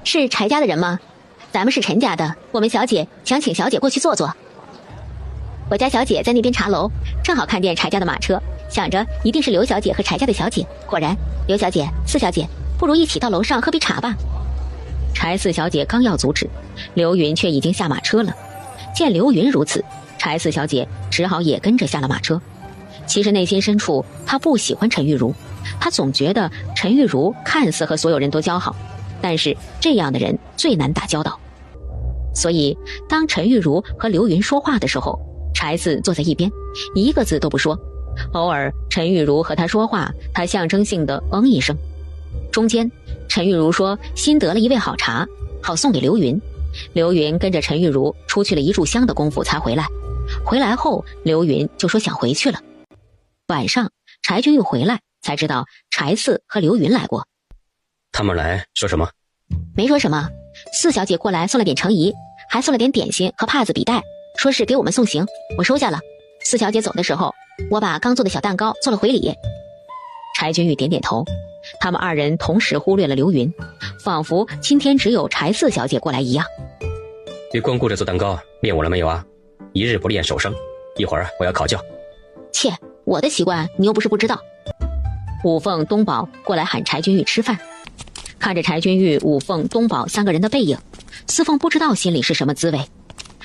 是柴家的人吗？咱们是陈家的，我们小姐想请小姐过去坐坐。我家小姐在那边茶楼，正好看见柴家的马车，想着一定是刘小姐和柴家的小姐。果然，刘小姐、四小姐，不如一起到楼上喝杯茶吧。柴四小姐刚要阻止，刘云却已经下马车了。见刘云如此，柴四小姐只好也跟着下了马车。其实内心深处，她不喜欢陈玉茹，她总觉得陈玉茹看似和所有人都交好，但是这样的人最难打交道。所以当陈玉茹和刘云说话的时候，柴四坐在一边，一个字都不说。偶尔陈玉茹和他说话，他象征性的一声。中间陈玉茹说新得了一味好茶，好送给刘云。刘云跟着陈玉茹出去了一炷香的功夫才回来。回来后刘云就说想回去了。晚上柴君玉回来才知道柴四和刘云来过。他们来说什么？没说什么，四小姐过来送了点程仪，还送了点点心和帕子笔袋，说是给我们送行，我收下了。四小姐走的时候，我把刚做的小蛋糕做了回礼。柴君玉点点头，他们二人同时忽略了刘云，仿佛今天只有柴四小姐过来一样。别光顾着做蛋糕，练武了没有啊？一日不练手生，一会儿我要考教。切，我的习惯你又不是不知道。五凤、东宝过来喊柴君玉吃饭，看着柴君玉、五凤、东宝三个人的背影，四凤不知道心里是什么滋味。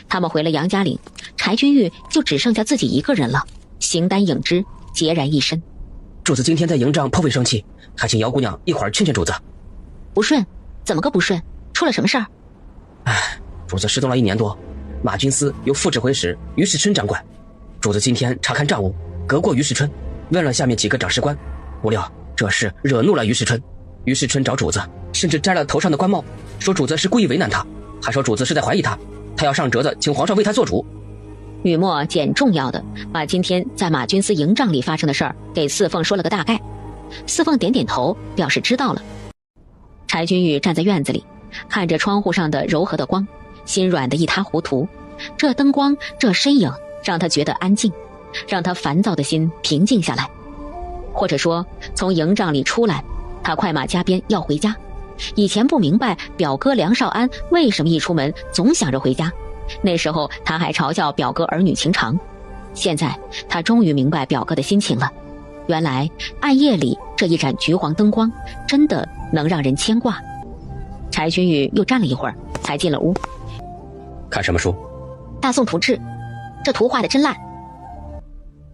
他们回了杨家岭，柴君玉就只剩下自己一个人了，形单影只，孑然一身。主子今天在营帐颇为生气，还请姚姑娘一会儿劝劝主子。不顺？怎么个不顺？出了什么事儿？主子失踪了1年多，马军司由副指挥使于世春掌管。主子今天查看账务，隔过于世春，问了下面几个长史官，不料这事惹怒了于世春。于世春找主子，甚至摘了头上的官帽，说主子是故意为难他，还说主子是在怀疑他，他要上折子请皇上为他做主。雨墨捡重要的，把今天在马军司营帐里发生的事儿给四凤说了个大概。四凤点点头，表示知道了。柴君玉站在院子里，看着窗户上的柔和的光，心软得一塌糊涂。这灯光，这身影，让他觉得安静，让他烦躁的心平静下来。或者说，从营帐里出来，他快马加鞭要回家。以前不明白表哥梁少安为什么一出门总想着回家，那时候他还嘲笑表哥儿女情长。现在他终于明白表哥的心情了，原来暗夜里这一盏橘黄灯光真的能让人牵挂。柴君玉又站了一会儿才进了屋。看什么书？大宋图志，这图画的真烂。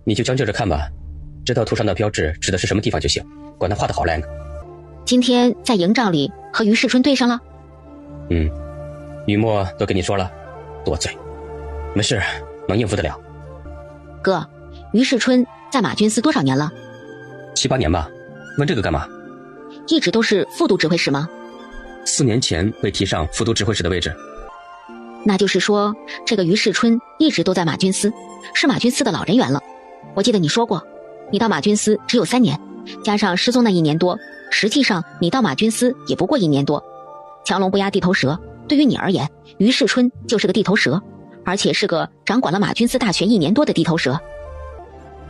你就将就着看吧，知道图上的标志指的是什么地方就行，管他画的好赖呢。今天在营帐里和于世春对上了。雨墨都跟你说了，多嘴，没事，能应付得了。哥，于世春在马军司多少年了？7、8年吧。问这个干嘛？一直都是副都指挥使吗？4年前被提上副都指挥使的位置。那就是说，这个于世春一直都在马军司，是马军司的老人员了。我记得你说过，你到马军司只有3年，加上失踪那1年多，实际上你到马军司也不过1年多。强龙不压地头蛇，对于你而言，于世春就是个地头蛇，而且是个掌管了马军司大权1年多的地头蛇。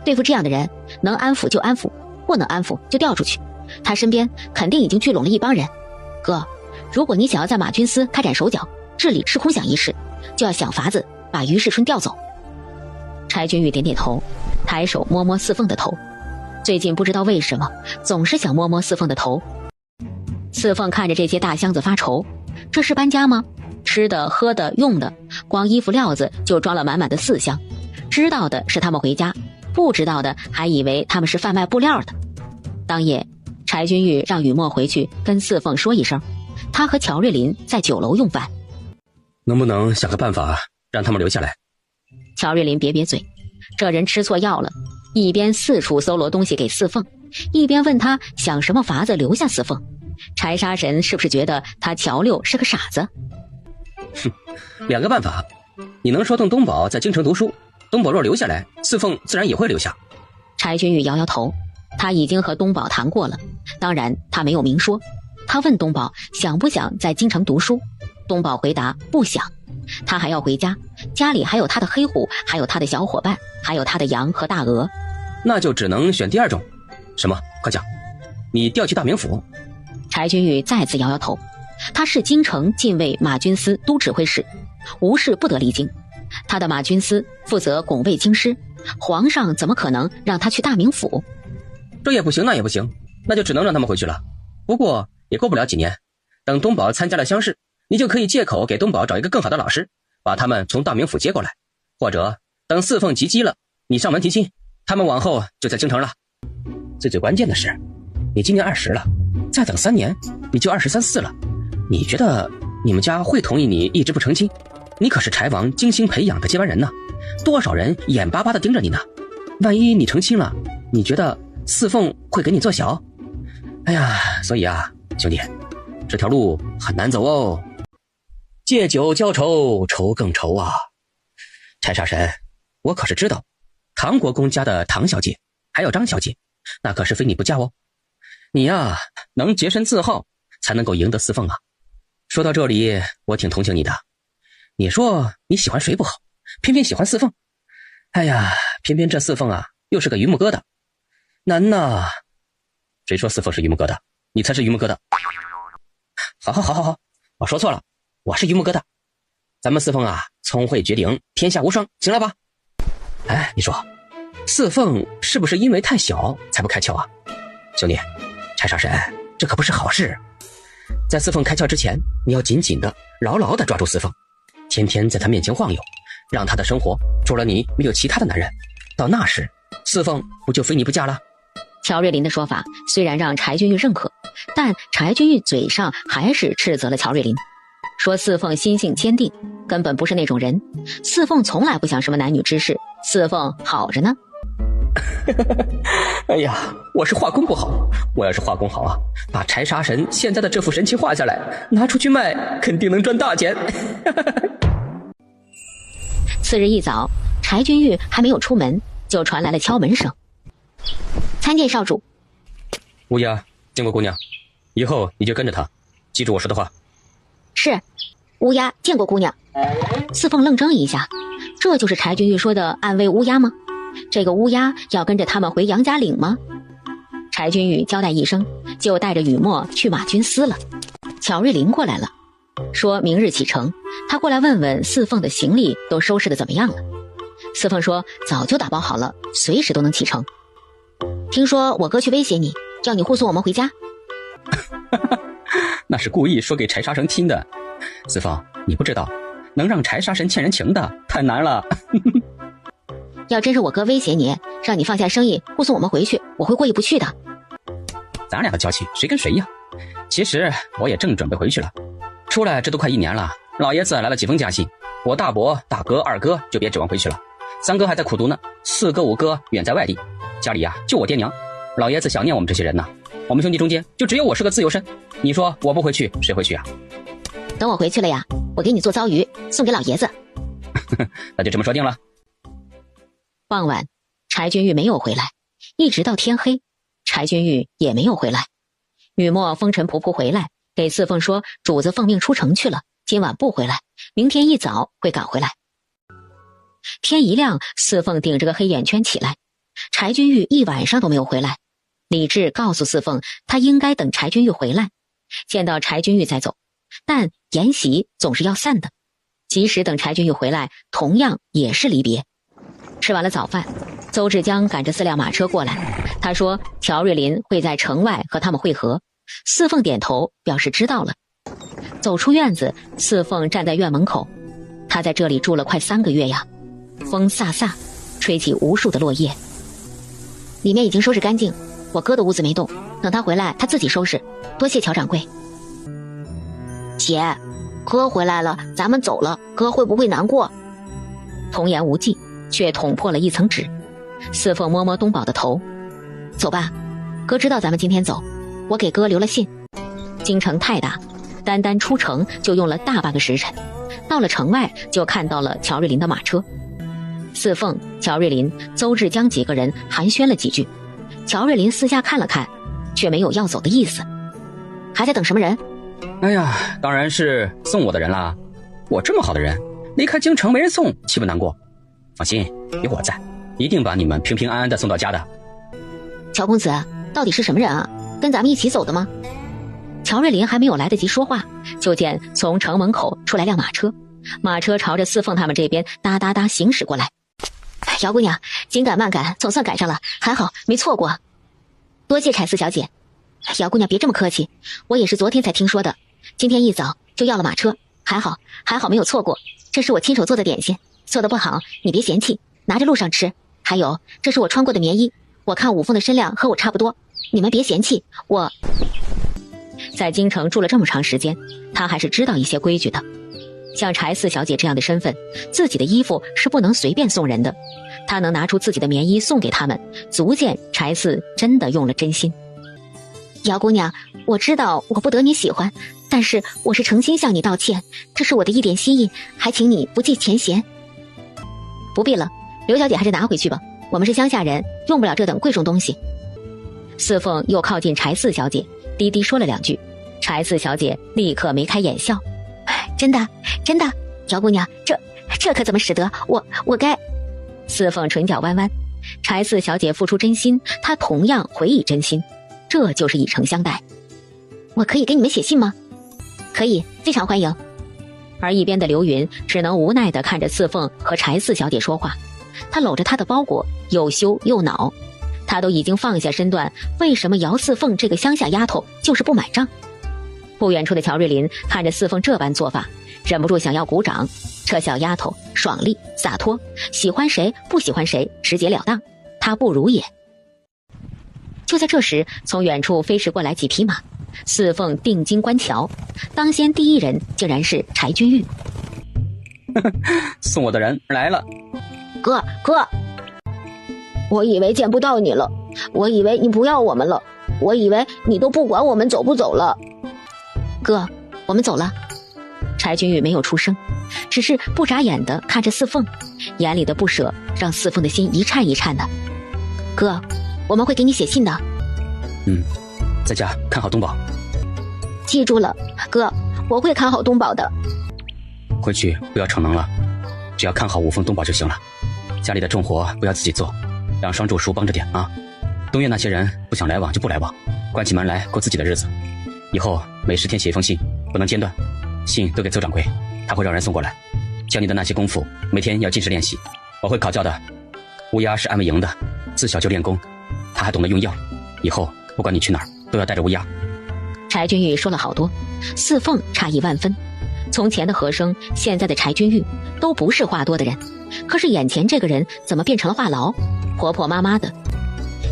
对付这样的人，能安抚就安抚，不能安抚就调出去。他身边肯定已经聚拢了一帮人。哥，如果你想要在马军司开展手脚，治理赤空饷一事，就要想法子把于世春调走。柴君玉点点头，抬手摸摸四凤的头。最近不知道为什么，总是想摸摸四凤的头。四凤看着这些大箱子发愁，这是搬家吗？吃的、喝的、用的，光衣服料子就装了满满的4箱。知道的是他们回家，不知道的还以为他们是贩卖布料的。当夜，柴君玉让雨墨回去跟四凤说一声，他和乔瑞林在酒楼用饭。能不能想个办法让他们留下来？乔瑞林瘪瘪嘴，这人吃错药了，一边四处搜罗东西给四凤，一边问他想什么法子留下四凤。柴杀神是不是觉得他乔六是个傻子？2个办法，你能说动东宝在京城读书，东宝若留下来，四凤自然也会留下。柴君玉摇摇头，他已经和东宝谈过了，当然他没有明说。他问东宝想不想在京城读书，东宝回答不想，他还要回家，家里还有他的黑虎，还有他的小伙伴，还有他的羊和大鹅。那就只能选第2种。什么？快讲。你调去大名府。柴君玉再次摇摇头，他是京城禁卫马军司都指挥使，无事不得离京。他的马军司负责拱卫京师，皇上怎么可能让他去大名府？这也不行，那也不行，那就只能让他们回去了。不过也过不了几年，等东宝参加了乡试，你就可以借口给东宝找一个更好的老师，把他们从大名府接过来。或者等四凤及笄了，你上门提亲，他们往后就在京城了。最关键的是，你今年20了，再等3年你就23、24了。你觉得你们家会同意你一直不成亲？你可是柴王精心培养的接班人呢，多少人眼巴巴地盯着你呢。万一你成亲了，你觉得四凤会给你做小？哎呀，所以啊，兄弟，这条路很难走哦。借酒浇愁，愁更愁啊。柴杀神，我可是知道唐国公家的唐小姐还有张小姐，那可是非你不嫁哦。你呀，能洁身自好，才能够赢得四凤啊。说到这里，我挺同情你的。你说你喜欢谁不好，偏偏喜欢四凤。哎呀，偏偏这四凤啊，又是个榆木疙瘩，难呐。谁说四凤是榆木疙瘩？你才是榆木疙瘩。好，我说错了，我是榆木疙瘩。咱们四凤啊，聪慧绝顶，天下无双，行了吧？哎，你说四凤是不是因为太小才不开窍啊？兄弟，柴杀神，这可不是好事。在四凤开窍之前，你要紧紧的牢牢的抓住四凤，天天在他面前晃悠，让他的生活除了你没有其他的男人。到那时，四凤不就非你不嫁了？乔瑞林的说法虽然让柴君玉认可，但柴君玉嘴上还是斥责了乔瑞林，说四凤心性坚定，根本不是那种人。四凤从来不想什么男女之事，四凤好着呢。哎呀，我是画工不好，我要是画工好啊，把柴杀神现在的这幅神器画下来，拿出去卖，肯定能赚大钱。次日一早，柴君玉还没有出门，就传来了敲门声。参见少主。乌鸦，见过姑娘，以后你就跟着她，记住我说的话。是。乌鸦见过姑娘。四凤愣怔一下，这就是柴君玉说的暗卫乌鸦吗？这个乌鸦要跟着他们回杨家岭吗？柴君玉交代一声，就带着雨墨去马军司了。乔瑞林过来了，说明日启程，他过来问问四凤的行李都收拾得怎么样了。四凤说早就打包好了，随时都能启程。听说我哥去威胁你，叫你护送我们回家。那是故意说给柴杀神听的。四凤，你不知道，能让柴杀神欠人情的太难了。要真是我哥威胁你，让你放下生意护送我们回去，我会过意不去的。咱俩的交情谁跟谁呀？其实我也正准备回去了，出来这都快1年了，老爷子来了几封加薪，我大伯、大哥、二哥就别指望回去了，三哥还在苦读呢，4哥、5哥远在外地，家里呀就我爹娘，老爷子想念我们这些人呢。我们兄弟中间就只有我是个自由身，你说我不回去谁回去啊？等我回去了呀，我给你做糟鱼送给老爷子。那就这么说定了。傍晚，柴君玉没有回来，一直到天黑，柴君玉也没有回来。雨墨风尘仆仆回来，给四凤说主子奉命出城去了，今晚不回来，明天一早会赶回来。天一亮，四凤顶着个黑眼圈起来，柴君玉一晚上都没有回来。李治告诉四凤，他应该等柴君玉回来，见到柴君玉再走，但筵席总是要散的，即使等柴君玉回来，同样也是离别。吃完了早饭，邹志江赶着4辆马车过来，他说乔瑞林会在城外和他们会合。四凤点头表示知道了。走出院子，四凤站在院门口，他在这里住了快3个月呀，风飒飒，吹起无数的落叶。里面已经收拾干净，我哥的屋子没动，等他回来他自己收拾，多谢乔掌柜。姐，哥回来了，咱们走了，哥会不会难过？童言无忌，却捅破了一层纸。四凤摸摸东宝的头，走吧，哥知道咱们今天走，我给哥留了信。京城太大，单单出城就用了大半个时辰，到了城外就看到了乔瑞林的马车。四凤、乔瑞林、邹志江几个人寒暄了几句，乔瑞林私下看了看，却没有要走的意思。还在等什么人？哎呀，当然是送我的人啦，我这么好的人，离开京城没人送，岂不难过？放心，有我在，一定把你们平平安安的送到家的。乔公子，到底是什么人啊？跟咱们一起走的吗？乔瑞林还没有来得及说话，就见从城门口出来辆马车，马车朝着四凤他们这边哒哒哒行驶过来。姚姑娘，紧赶慢赶，总算赶上了，还好没错过。多谢柴四小姐。姚姑娘别这么客气，我也是昨天才听说的，今天一早就要了马车，还好没有错过，这是我亲手做的点心，做的不好你别嫌弃，拿着路上吃。还有，这是我穿过的棉衣，我看五凤的身量和我差不多，你们别嫌弃我。在京城住了这么长时间，他还是知道一些规矩的。像柴四小姐这样的身份，自己的衣服是不能随便送人的。他能拿出自己的棉衣送给他们，足见柴四真的用了真心。姚姑娘，我知道我不得你喜欢，但是我是诚心向你道歉，这是我的一点心意，还请你不计前嫌。不必了，刘小姐还是拿回去吧，我们是乡下人，用不了这等贵重东西。四凤又靠近柴四小姐，低低说了两句，柴四小姐立刻眉开眼笑。真的，姚姑娘，这可怎么使得我该……四凤唇角弯弯，柴四小姐付出真心，她同样回以真心，这就是以诚相待。我可以给你们写信吗？可以，非常欢迎。而一边的刘云只能无奈地看着四凤和柴四小姐说话，她搂着她的包裹，又羞又恼。她都已经放下身段，为什么姚四凤这个乡下丫头就是不买账？不远处的乔瑞林看着四凤这般做法，忍不住想要鼓掌。这小丫头爽利洒脱，喜欢谁不喜欢谁，直截了当，她不如也。就在这时，从远处飞驰过来几匹马，四凤定睛观瞧，当先第一人竟然是柴君玉。送我的人来了。哥，我以为见不到你了，我以为你不要我们了，我以为你都不管我们走不走了。哥，我们走了。柴君玉没有出声，只是不眨眼地看着四凤，眼里的不舍让四凤的心一颤一颤的。哥，我们会给你写信的。在家看好东宝。记住了，哥，我会看好东宝的。回去不要逞能了，只要看好五凤东宝就行了。家里的重活不要自己做，让双柱叔帮着点啊。东岳那些人不想来往就不来往，关起门来过自己的日子。以后每10天写一封信，不能间断，信都给邹掌柜，他会让人送过来。教你的那些功夫，每天要尽职练习，我会考教的。乌鸦是安卫营的，自小就练功，他还懂得用药，以后不管你去哪儿都要带着乌鸦。柴君玉说了好多，四凤诧异万分。从前的和珅，现在的柴君玉都不是话多的人，可是眼前这个人怎么变成了话痨，婆婆妈妈的。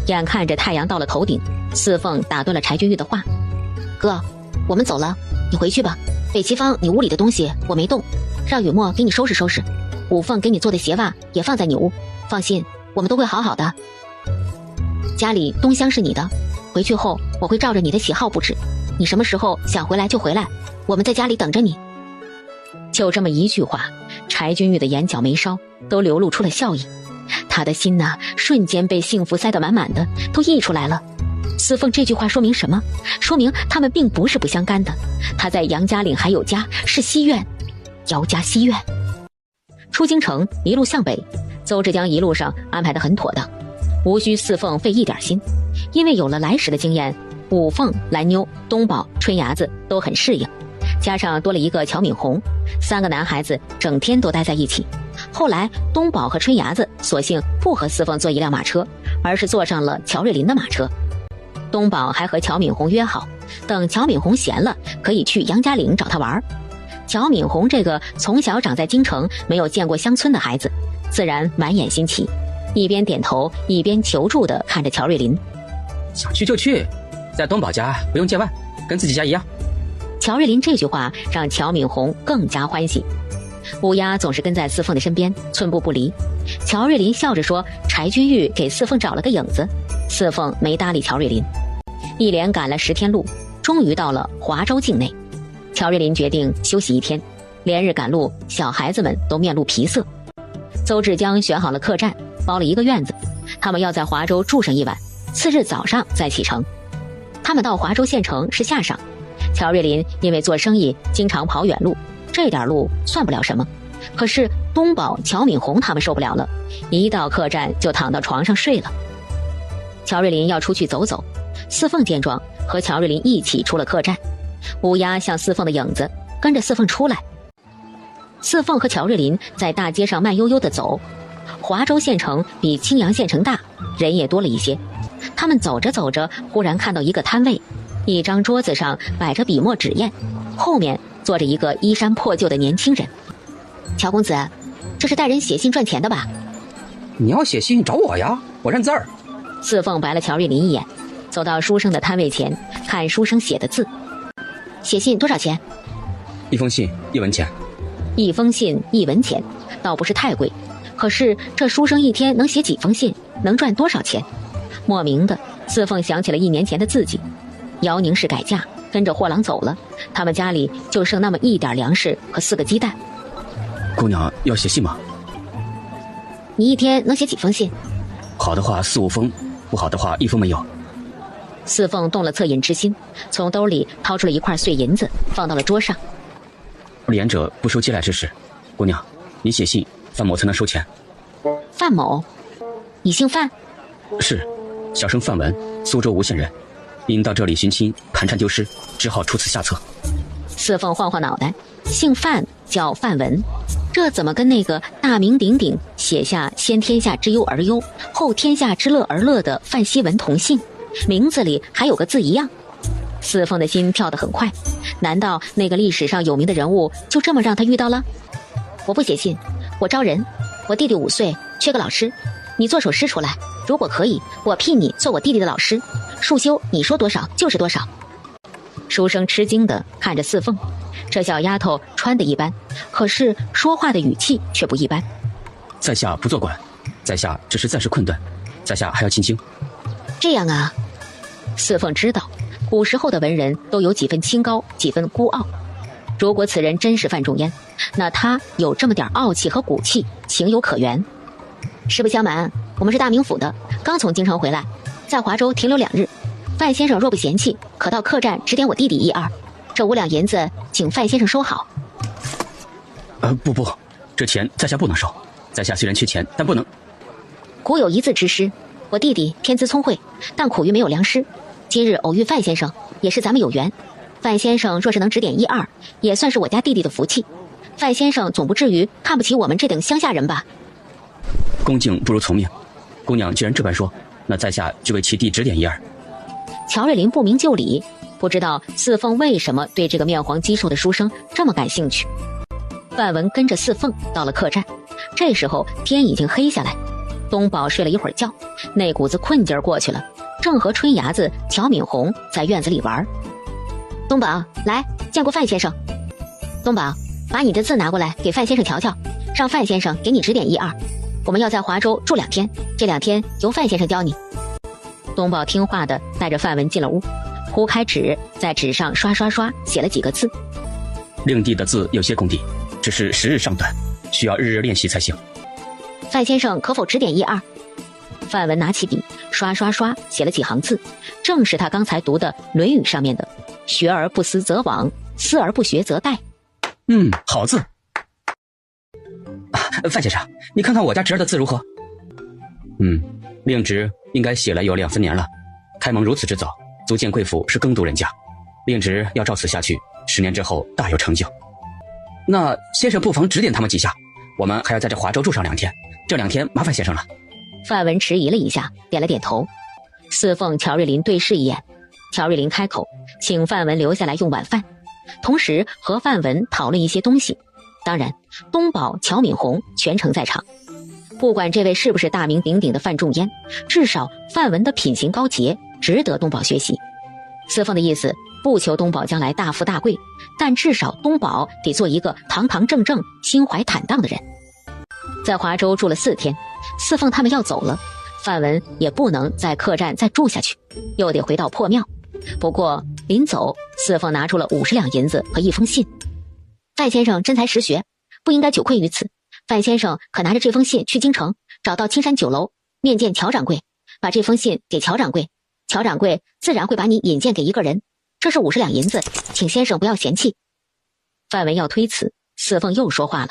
眼看着太阳到了头顶，四凤打断了柴君玉的话：哥，我们走了，你回去吧。北齐坊你屋里的东西我没动，让雨墨给你收拾收拾，五凤给你做的鞋袜也放在你屋，放心，我们都会好好的。家里东厢是你的，回去后我会照着你的喜好布置，你什么时候想回来就回来，我们在家里等着你。就这么一句话，柴君玉的眼角眉梢都流露出了笑意，他的心呢，瞬间被幸福塞得满满的，都溢出来了。四凤这句话说明什么？说明他们并不是不相干的。他在杨家岭还有家，是西苑，姚家西苑。出京城一路向北，邹志江一路上安排得很妥当，无需四凤费一点心，因为有了来时的经验，五凤、蓝妞、东宝、春芽子都很适应，加上多了一个乔敏红，3个男孩子整天都待在一起。后来东宝和春芽子索性不和四凤坐一辆马车，而是坐上了乔瑞林的马车。东宝还和乔敏红约好，等乔敏红闲了可以去杨家岭找他玩。乔敏红这个从小长在京城没有见过乡村的孩子，自然满眼新奇，一边点头一边求助地看着乔瑞林。想去就去，在东宝家不用见外，跟自己家一样。乔瑞林这句话让乔敏红更加欢喜。乌鸦总是跟在四凤的身边，寸步不离。乔瑞林笑着说柴君玉给四凤找了个影子，四凤没搭理乔瑞林。一连赶了10天路，终于到了华州境内。乔瑞林决定休息1天，连日赶路，小孩子们都面露疲色。邹志江选好了客栈，包了一个院子，他们要在华州住上1晚，次日早上再启程。他们到华州县城是下晌，乔瑞林因为做生意经常跑远路，这点路算不了什么。可是东宝、乔敏红他们受不了了，一到客栈就躺到床上睡了。乔瑞林要出去走走，四凤见状和乔瑞林一起出了客栈，乌鸦像四凤的影子，跟着四凤出来。四凤和乔瑞林在大街上慢悠悠地走。华州县城比青阳县城大，人也多了一些。他们走着走着，忽然看到一个摊位，一张桌子上摆着笔墨纸砚，后面坐着一个衣衫破旧的年轻人。乔公子，这是带人写信赚钱的吧？你要写信找我呀，我认字儿。四凤白了乔瑞林一眼，走到书生的摊位前，看书生写的字。写信多少钱？1封信1文钱。1封信1文钱，倒不是太贵。可是这书生一天能写几封信，能赚多少钱？莫名的，四凤想起了1年前的自己。姚宁是改嫁，跟着货郎走了，他们家里就剩那么一点粮食和4个鸡蛋。姑娘要写信吗？你一天能写几封信？好的话4、5封，不好的话1封没有。四凤动了恻隐之心，从兜里掏出了一块碎银子，放到了桌上。廉者不收嗟来之食，姑娘，你写信，范某才能收钱。范某，你姓范？是，小生范文，苏州吴县人，因到这里寻亲，盘缠丢失，只好出此下策。四凤晃晃脑袋，姓范叫范文，这怎么跟那个大名鼎鼎写下先天下之忧而忧，后天下之乐而乐的范希文同姓，名字里还有个字一样？四凤的心跳得很快，难道那个历史上有名的人物就这么让他遇到了？我不写信，我招人，我弟弟5岁，缺个老师，你做首诗出来，如果可以，我聘你做我弟弟的老师，束修你说多少就是多少。书生吃惊地看着四凤，这小丫头穿得一般，可是说话的语气却不一般。在下不做官，在下只是暂时困顿，在下还要进京。这样啊，四凤知道古时候的文人都有几分清高，几分孤傲。如果此人真是范仲淹，那他有这么点傲气和骨气，情有可原。实不相瞒，我们是大名府的，刚从京城回来，在华州停留2日。范先生若不嫌弃，可到客栈指点我弟弟1、2，这5两银子，请范先生收好。不，这钱在下不能收。在下虽然缺钱，但不能。古有一字之诗，我弟弟天资聪慧，但苦于没有良师。今日偶遇范先生，也是咱们有缘。范先生若是能指点1、2，也算是我家弟弟的福气。范先生总不至于看不起我们这等乡下人吧？恭敬不如从命。姑娘既然这般说，那在下就为其弟指点1、2。乔瑞林不明就里，不知道四凤为什么对这个面黄肌瘦的书生这么感兴趣。范文跟着四凤到了客栈，这时候天已经黑下来。东宝睡了一会儿觉，那股子困劲儿过去了，正和春伢子乔敏红在院子里玩。东宝，来，见过范先生。东宝，把你的字拿过来给范先生瞧瞧，让范先生给你指点1、2。我们要在华州住2天，这2天由范先生教你。东宝听话的带着范文进了屋，铺开纸，在纸上刷刷刷写了几个字。令弟的字有些功底，只是时日尚短，需要日日练习才行。范先生可否指点1、2？范文拿起笔，刷刷刷写了几行字，正是他刚才读的《论语》上面的“学而不思则罔，思而不学则殆”。好字。范先生，你看看我家侄儿的字如何？令侄应该写了有2、3年了，开蒙如此之早，足见贵府是耕读人家。令侄要照此下去，10年之后大有成就。那先生不妨指点他们几下，我们还要在这华州住上2天，这2天麻烦先生了。范文迟疑了一下，点了点头。四凤、乔瑞林对视一眼，乔瑞林开口，请范文留下来用晚饭，同时和范文讨论一些东西。当然，东宝、乔敏红全程在场。不管这位是不是大名鼎鼎的范仲淹，至少范文的品行高洁，值得东宝学习。四凤的意思不求东宝将来大富大贵，但至少东宝得做一个堂堂正正、心怀坦荡的人。在华州住了4天，四凤他们要走了，范文也不能在客栈再住下去，又得回到破庙。不过临走，四凤拿出了50两银子和1封信。范先生真才实学，不应该久愧于此。范先生可拿着这封信去京城，找到青山酒楼面见乔掌柜，把这封信给乔掌柜，乔掌柜自然会把你引荐给一个人。这是50两银子，请先生不要嫌弃。范文要推辞，四凤又说话了，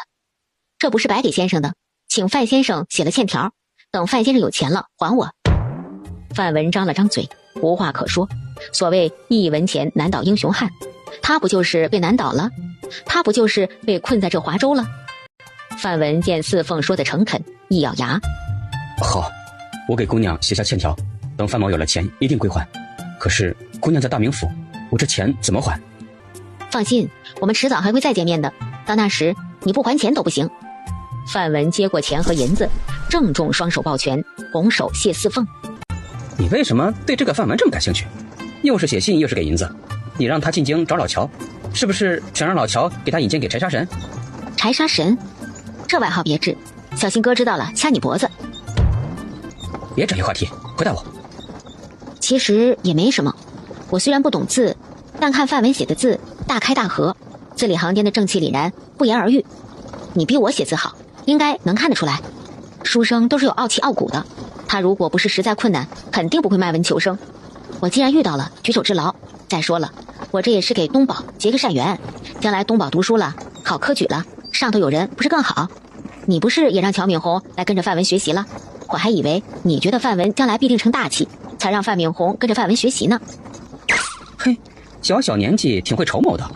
这不是白给先生的，请范先生写了欠条，等范先生有钱了还我。范文张了张嘴，无话可说。所谓一文钱难倒英雄汉，他不就是被难倒了？他不就是被困在这华州了？范文见四凤说的诚恳，一咬牙：好，我给姑娘写下欠条，等范某有了钱一定归还。可是姑娘在大名府，我这钱怎么还？放心，我们迟早还会再见面的，到那时你不还钱都不行。范文接过钱和银子，郑重双手抱拳，拱手谢四凤。你为什么对这个范文这么感兴趣？又是写信又是给银子，你让他进京找老乔，是不是想让老乔给他引荐给柴沙神？柴沙神，这外号别致，小心哥知道了掐你脖子。别转移话题，回答我。其实也没什么，我虽然不懂字，但看范文写的字大开大合，字里行间的正气凛然，不言而喻。你比我写字好，应该能看得出来。书生都是有傲气傲骨的，他如果不是实在困难，肯定不会卖文求生。我既然遇到了，举手之劳。再说了，我这也是给东宝结个善缘，将来东宝读书了，考科举了，上头有人不是更好？你不是也让乔敏红来跟着范文学习了？我还以为你觉得范文将来必定成大器，才让范敏红跟着范文学习呢。嘿，小小年纪挺会筹谋的，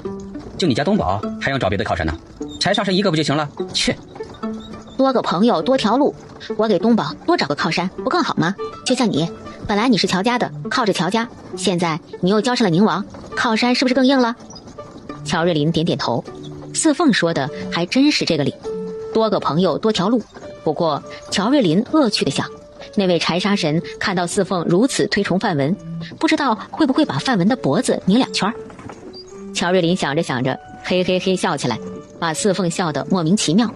就你家东宝还想找别的靠山呢？柴沙神一个不就行了？切！多个朋友多条路，我给东宝多找个靠山不更好吗？就像你，本来你是乔家的，靠着乔家，现在你又交上了宁王，靠山是不是更硬了？乔瑞林点点头，四凤说的还真是这个理，多个朋友多条路。不过乔瑞林恶趣地想，那位柴沙神看到四凤如此推崇范文，不知道会不会把范文的脖子拧2圈。乔瑞林想着想着，嘿嘿嘿笑起来，把四凤笑得莫名其妙。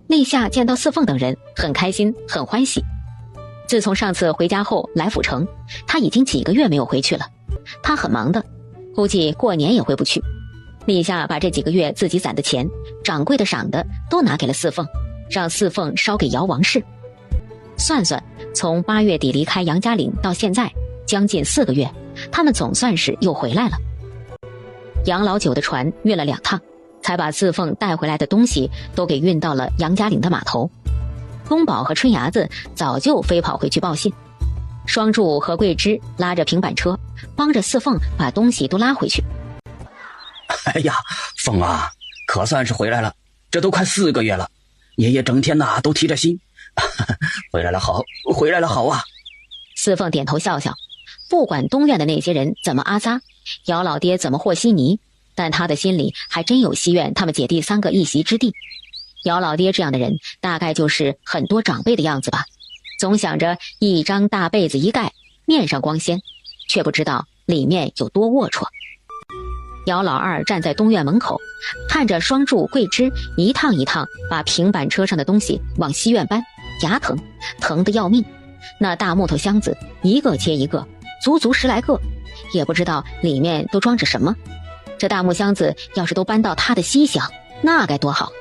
立夏见到四凤等人，很开心，很欢喜。自从上次回家后来府城，他已经几个月没有回去了。他很忙的，估计过年也回不去。立夏把这几个月自己攒的钱，掌柜的赏的都拿给了四凤，让四凤烧给姚王氏。算算，从8月底离开杨家岭到现在，将近4个月，他们总算是又回来了。杨老九的船运了2趟，才把四凤带回来的东西都给运到了杨家岭的码头。东宝和春伢子早就飞跑回去报信，双柱和桂枝拉着平板车，帮着四凤把东西都拉回去。哎呀，凤啊，可算是回来了，这都快4个月了，爷爷整天都提着心。回来了好，回来了好啊！四凤点头笑笑，不管东院的那些人怎么阿撒，姚老爹怎么和稀泥，但他的心里还真有希愿他们姐弟3个一席之地。姚老爹这样的人，大概就是很多长辈的样子吧，总想着一张大被子一盖，面上光鲜，却不知道里面有多龌龊。姚老二站在东院门口，看着双柱桂枝一趟一趟把平板车上的东西往西院搬，牙疼，疼得要命。那大木头箱子一个接一个，足足10来个，也不知道里面都装着什么。这大木箱子要是都搬到他的西厢，那该多好。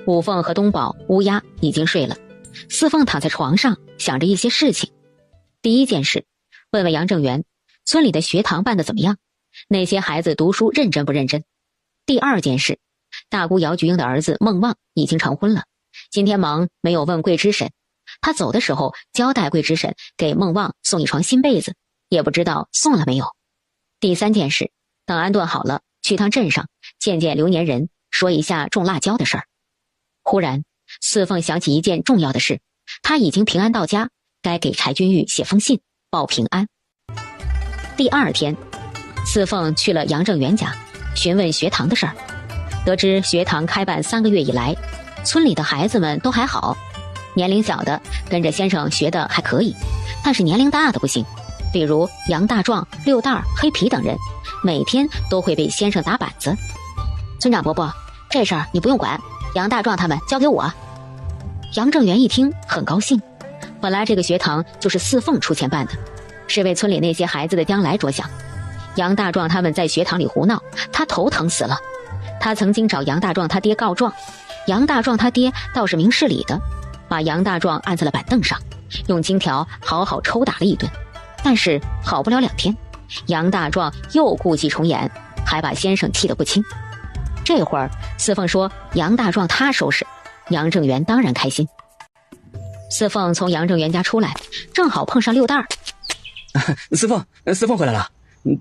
五凤和东宝、乌鸦已经睡了，四凤躺在床上想着一些事情。第一件事，问问杨正元，村里的学堂办得怎么样？那些孩子读书认真不认真？第二件事，大姑姚菊英的儿子孟旺已经成婚了，今天忙没有问桂枝婶，他走的时候交代桂枝婶给孟旺送一床新被子，也不知道送了没有。第三件事，等安顿好了，去趟镇上见见流年人，说一下种辣椒的事儿。忽然四凤想起一件重要的事，他已经平安到家，该给柴君玉写封信报平安。第二天，四凤去了杨正元家，询问学堂的事儿。得知学堂开办3个月以来，村里的孩子们都还好，年龄小的跟着先生学的还可以，但是年龄大的不行，比如杨大壮、六蛋、黑皮等人，每天都会被先生打板子。村长伯伯，这事儿你不用管，杨大壮他们交给我。杨正元一听很高兴，本来这个学堂就是四凤出钱办的，是为村里那些孩子的将来着想。杨大壮他们在学堂里胡闹，他头疼死了。他曾经找杨大壮他爹告状，杨大壮他爹倒是明事理的，把杨大壮按在了板凳上，用金条好好抽打了一顿。但是好不了2天，杨大壮又故伎重演，还把先生气得不轻。这会儿四凤说杨大壮他收拾，杨正元当然开心。四凤从杨正元家出来，正好碰上六蛋儿。四凤回来了，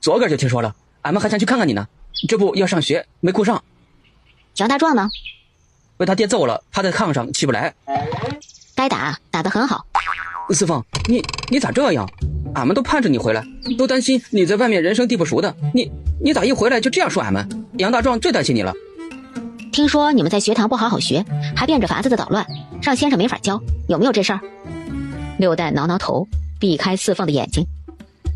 昨个就听说了，俺们还想去看看你呢，这不要上学没顾上。杨大壮呢？被他爹揍了，趴在炕上起不来。该打，打得很好。四凤，你咋这样？俺们都盼着你回来，都担心你在外面人生地不熟的。你咋一回来就这样说俺们？杨大壮最担心你了。听说你们在学堂不好好学，还变着法子的捣乱，让先生没法教，有没有这事儿？六蛋挠挠头，避开四凤的眼睛。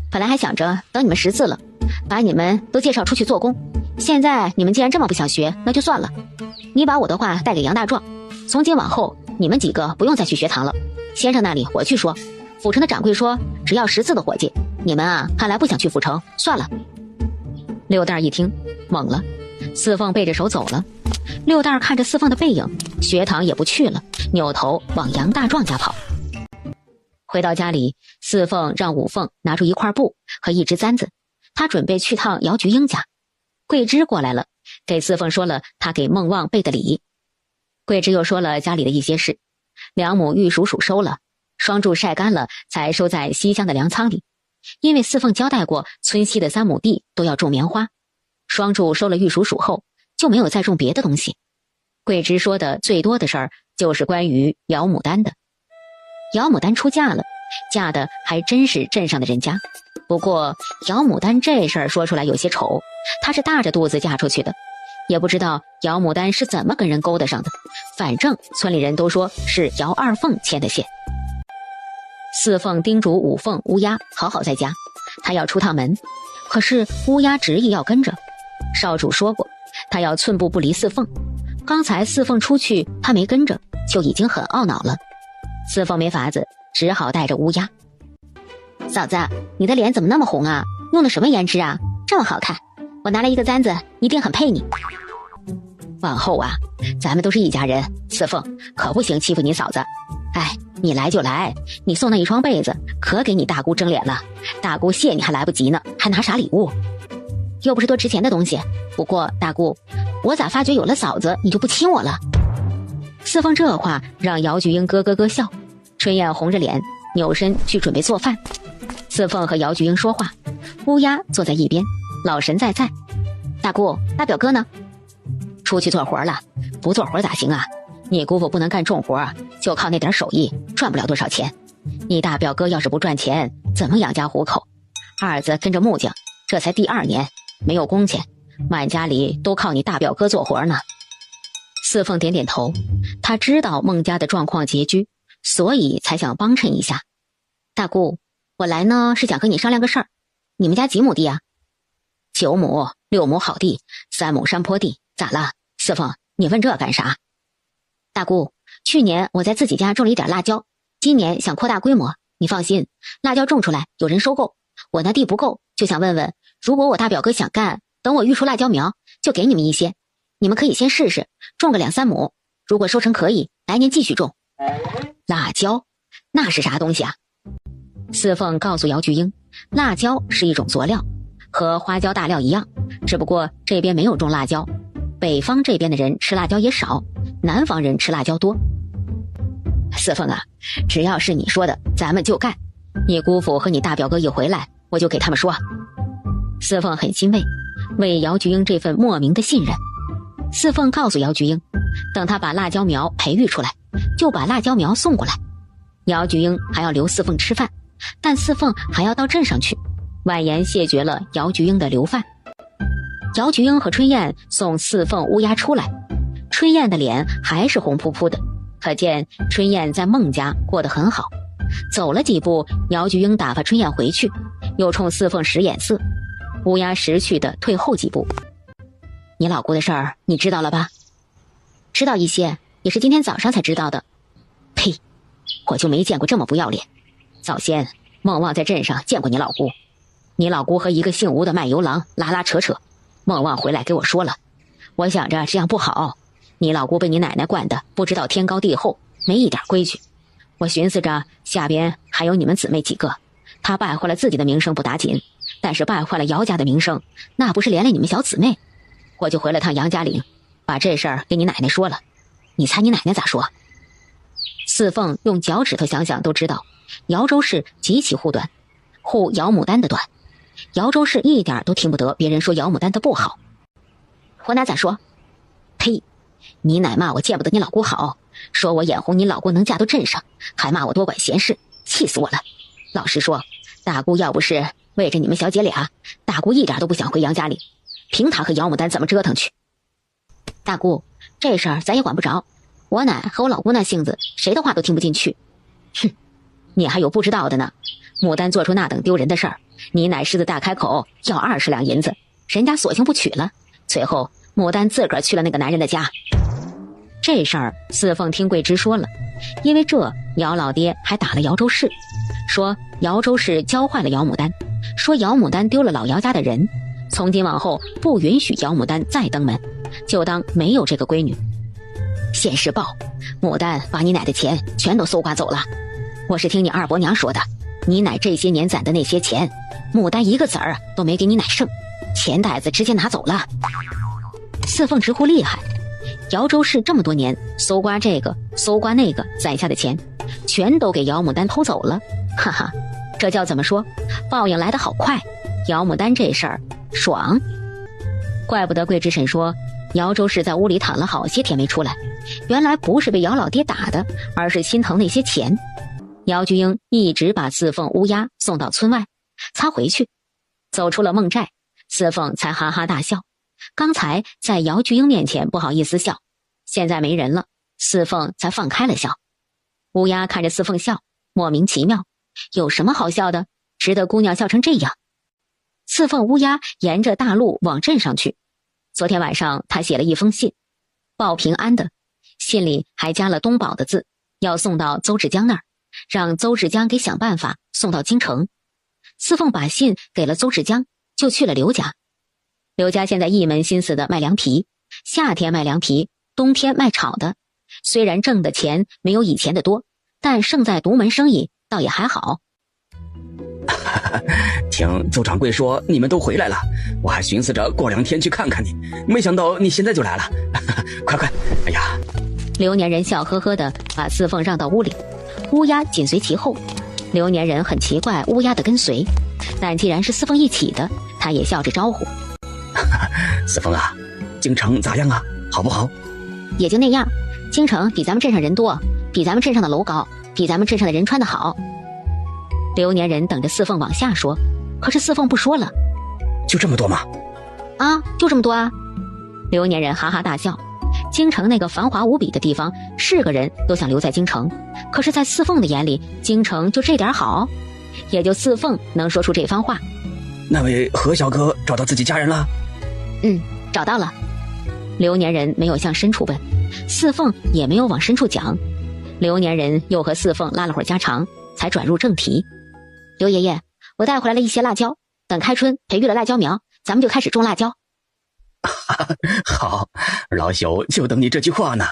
本来还想着等你们识字了，把你们都介绍出去做工。现在你们既然这么不想学，那就算了。你把我的话带给杨大壮，从今往后你们几个不用再去学堂了。先生那里我去说，府城的掌柜说只要识字的伙计。你们啊，看来不想去府城，算了。六蛋一听懵了，四凤背着手走了。六蛋看着四凤的背影，学堂也不去了，扭头往杨大壮家跑。回到家里，四凤让五凤拿出一块布和一只簪子，他准备去趟姚菊英家。桂枝过来了，给四凤说了他给孟旺备的礼。桂枝又说了家里的一些事，两亩玉蜀黍收了，双柱晒干了才收在西厢的粮仓里。因为四凤交代过村西的3亩地都要种棉花，双柱收了玉蜀黍后就没有再种别的东西。桂枝说的最多的事儿就是关于姚牡丹的。姚牡丹出嫁了，嫁的还真是镇上的人家。不过姚牡丹这事儿说出来有些丑，她是大着肚子嫁出去的，也不知道姚牡丹是怎么跟人勾搭上的，反正村里人都说是姚二凤牵的线。四凤叮嘱五凤乌鸦好好在家，她要出趟门，可是乌鸦执意要跟着。少主说过他要寸步不离四凤，刚才四凤出去他没跟着，就已经很懊恼了。四凤没法子，只好带着乌鸦。嫂子，你的脸怎么那么红啊？用的什么胭脂啊？这么好看，我拿来一个簪子一定很配你。往后啊，咱们都是一家人，四凤可不行欺负你嫂子。哎，你来就来，你送那一床被子可给你大姑争脸了，大姑谢你还来不及呢，还拿啥礼物？又不是多值钱的东西。不过大姑，我咋发觉有了嫂子你就不亲我了？四凤这话让姚菊英咯咯咯笑，春燕红着脸扭身去准备做饭。四凤和姚菊英说话，乌鸦坐在一边老神在在。大姑，大表哥呢？出去做活了，不做活咋行啊？你姑父不能干重活，就靠那点手艺赚不了多少钱。你大表哥要是不赚钱，怎么养家糊口？二子跟着木匠，这才第2年，没有工钱，满家里都靠你大表哥做活呢。四凤点点头，他知道孟家的状况拮据，所以才想帮衬一下。大姑，我来呢是想跟你商量个事儿。你们家几亩地啊？9亩、6亩好地，3亩山坡地，咋了？四凤，你问这干啥？大姑，去年我在自己家种了一点辣椒，今年想扩大规模。你放心，辣椒种出来有人收购，我那地不够，就想问问，如果我大表哥想干，等我育出辣椒苗，就给你们一些，你们可以先试试，种个2、3亩，如果收成可以，来年继续种。辣椒？那是啥东西啊？四凤告诉姚菊英，辣椒是一种佐料，和花椒大料一样，只不过这边没有种辣椒，北方这边的人吃辣椒也少，南方人吃辣椒多。四凤啊，只要是你说的咱们就干，你姑父和你大表哥一回来，我就给他们说。四凤很欣慰，为姚菊英这份莫名的信任。四凤告诉姚菊英，等他把辣椒苗培育出来，就把辣椒苗送过来。姚菊英还要留四凤吃饭，但四凤还要到镇上去，婉言谢绝了姚菊英的留饭。姚菊英和春燕送四凤乌鸦出来，春燕的脸还是红扑扑的，可见春燕在孟家过得很好。走了几步，姚菊英打发春燕回去，又冲四凤使眼色。乌鸦识趣的退后几步。你老姑的事儿你知道了吧？知道一些，也是今天早上才知道的。呸，我就没见过这么不要脸。早先孟旺在镇上见过你老姑，你老姑和一个姓吴的卖油郎拉拉扯扯，孟旺回来给我说了。我想着这样不好，你老姑被你奶奶惯的不知道天高地厚，没一点规矩。我寻思着下边还有你们姊妹几个，她败坏了自己的名声不打紧，但是败坏了姚家的名声，那不是连累你们小姊妹。我就回了趟杨家岭，把这事儿给你奶奶说了。你猜你奶奶咋说？四凤用脚趾头想想都知道，姚州市极其护短，护姚牡丹的短。姚州市一点都听不得别人说姚牡丹的不好。我哪咋说？呸！你奶骂我见不得你老姑好，说我眼红你老姑能嫁到镇上，还骂我多管闲事，气死我了。老实说，大姑要不是为着你们小姐俩，大姑一点都不想回杨家里，凭她和姚牡丹怎么折腾去。大姑，这事儿咱也管不着，我奶和我老姑那性子，谁的话都听不进去。哼，你还有不知道的呢。牡丹做出那等丢人的事儿，你奶狮子大开口要20两银子，人家索性不娶了。随后牡丹自个儿去了那个男人的家。这事儿四凤听桂枝说了，因为这姚老爹还打了姚州市，说姚州市教坏了姚牡丹，说姚牡丹丢了老姚家的人，从今往后不允许姚牡丹再登门，就当没有这个闺女。现世报，牡丹把你奶的钱全都搜刮走了。我是听你二伯娘说的，你奶这些年攒的那些钱，牡丹一个子儿都没给你奶剩，钱袋子直接拿走了。四凤直呼厉害，姚州市这么多年搜刮这个搜刮那个攒下的钱，全都给姚牡丹偷走了。哈哈，这叫怎么说？报应来得好快，姚牡丹这事儿爽。怪不得桂枝婶说姚州市在屋里躺了好些天没出来，原来不是被姚老爹打的，而是心疼那些钱。姚菊英一直把四凤乌鸦送到村外，才回去，走出了梦寨，四凤才哈哈大笑。刚才在姚菊英面前不好意思笑，现在没人了，四凤才放开了笑。乌鸦看着四凤笑，莫名其妙，有什么好笑的，值得姑娘笑成这样？四凤乌鸦沿着大路往镇上去。昨天晚上他写了一封信，报平安的，信里还加了东宝的字，要送到邹志江那儿，让邹志江给想办法送到京城。四凤把信给了邹志江，就去了刘家。刘家现在一门心思的卖凉皮，夏天卖凉皮，冬天卖炒的。虽然挣的钱没有以前的多，但胜在独门生意，倒也还好。听邹掌柜说你们都回来了，我还寻思着过2天去看看你，没想到你现在就来了。快，哎呀！刘年人笑呵呵的把四凤让到屋里，乌鸦紧随其后。刘年人很奇怪乌鸦的跟随，但既然是四凤一起的，他也笑着招呼。四凤啊，京城咋样啊？好不好？也就那样，京城比咱们镇上人多，比咱们镇上的楼高，比咱们镇上的人穿的好。刘年人等着四凤往下说，可是四凤不说了。就这么多吗？啊，就这么多啊。刘年人哈哈大笑。京城那个繁华无比的地方，是个人都想留在京城，可是在四凤的眼里，京城就这点好，也就四凤能说出这番话。那位何小哥找到自己家人了？找到了。刘年人没有向深处问，四凤也没有往深处讲。刘年人又和四凤拉了会儿家常，才转入正题。刘爷爷，我带回来了一些辣椒，等开春培育了辣椒苗，咱们就开始种辣椒。好，老朽就等你这句话呢。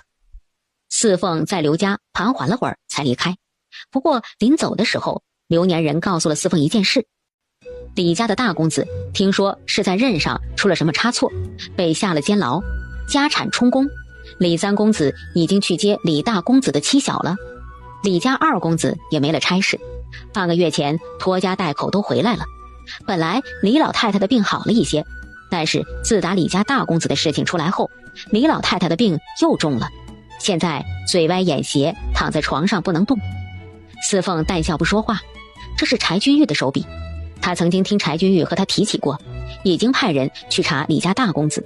四凤在刘家盘桓了会儿才离开，不过临走的时候，刘年人告诉了四凤一件事。李家的大公子听说是在任上出了什么差错，被下了监牢，家产充公。李三公子已经去接李大公子的妻小了，李家二公子也没了差事，半个月前拖家带口都回来了。本来李老太太的病好了一些，但是自打李家大公子的事情出来后，李老太太的病又重了，现在嘴歪眼斜，躺在床上不能动。四凤淡笑不说话，这是柴君玉的手笔。他曾经听柴君玉和他提起过，已经派人去查李家大公子。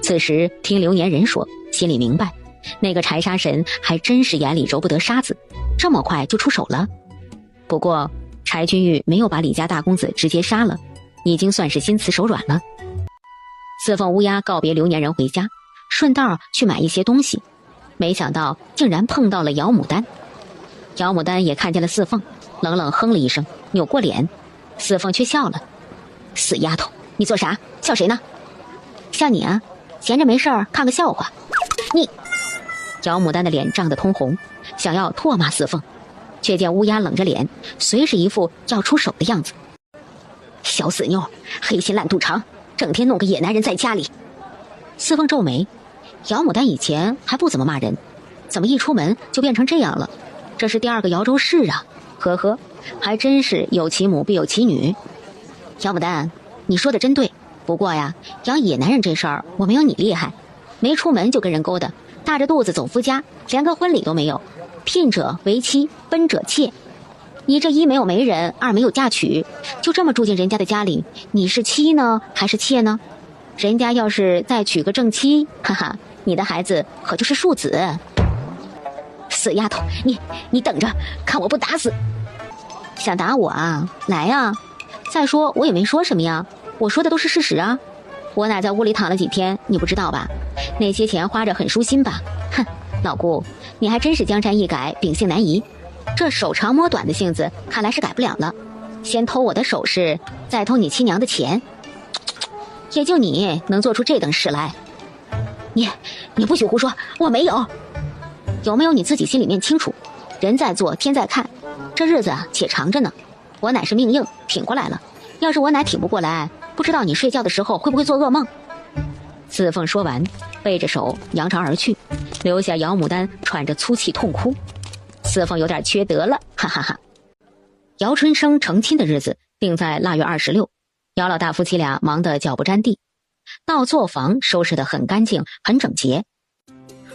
此时听刘年人说，心里明白，那个柴杀神还真是眼里揉不得沙子，这么快就出手了。不过柴君玉没有把李家大公子直接杀了，已经算是心慈手软了。四凤乌鸦告别刘年人回家，顺道去买一些东西，没想到竟然碰到了姚牡丹。姚牡丹也看见了四凤，冷冷哼了一声，扭过脸。四凤却笑了。死丫头，你做啥？笑谁呢？笑你啊，闲着没事儿看个笑话。你！姚牡丹的脸涨得通红，想要唾骂四凤，却见乌鸦冷着脸，随时一副要出手的样子。小死妞，黑心烂肚肠，整天弄个野男人在家里。四凤皱眉，姚牡丹以前还不怎么骂人，怎么一出门就变成这样了？这是第二个姚州市啊，呵呵，还真是有其母必有其女。姚牡丹，你说的真对。不过呀，养野男人这事儿我没有你厉害，没出门就跟人勾搭，大着肚子走夫家，连个婚礼都没有。聘者为妻，奔者妾。你这一没有媒人，二没有嫁娶，就这么住进人家的家里，你是妻呢还是妾呢？人家要是再娶个正妻，哈哈，你的孩子可就是庶子。死丫头，你等着，看我不打死！想打我啊？来啊！再说我也没说什么呀，我说的都是事实啊。我哪在屋里躺了几天，你不知道吧？那些钱花着很舒心吧？哼，老姑，你还真是江山易改，秉性难移。这手长摸短的性子，看来是改不了了。先偷我的首饰，再偷你亲娘的钱，也就你能做出这等事来。你不许胡说，我没有。有没有你自己心里面清楚。人在做，天在看，这日子啊且长着呢。我乃是命硬，挺过来了。要是我乃挺不过来，不知道你睡觉的时候会不会做噩梦。四凤说完，背着手扬长而去，留下姚牡丹喘着粗气痛哭。四凤有点缺德了，哈哈哈。姚春生成亲的日子定在腊月26，姚老大夫妻俩忙得脚不沾地，到作坊收拾得很干净很整洁。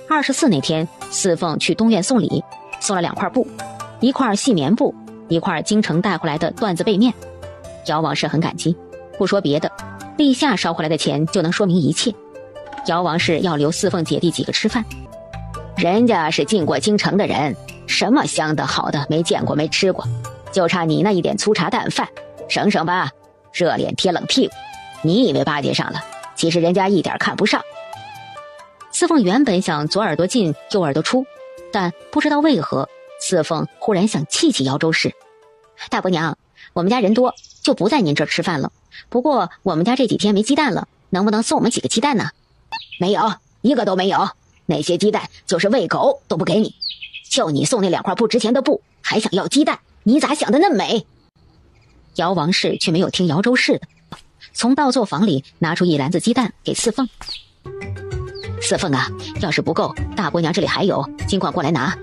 24那天，四凤去东院送礼，送了2块布，一块细棉布，一块京城带回来的缎子被面。姚王氏很感激，不说别的，立夏捎回来的钱就能说明一切。姚王氏要留四凤姐弟几个吃饭，人家是进过京城的人，什么香的好的没见过没吃过，就差你那一点粗茶淡饭，省省吧，热脸贴冷屁股。你以为巴结上了，其实人家一点看不上。四凤原本想左耳朵进右耳朵出，但不知道为何，四凤忽然想气气姚州氏。大伯娘，我们家人多，就不在您这儿吃饭了。不过我们家这几天没鸡蛋了，能不能送我们几个鸡蛋呢？没有，一个都没有。那些鸡蛋就是喂狗都不给你，就你送那2块不值钱的布，还想要鸡蛋，你咋想的那么美？姚王氏却没有听姚州氏的，从倒座房里拿出1篮子鸡蛋给四凤。四凤啊，要是不够，大伯娘这里还有，尽管过来拿。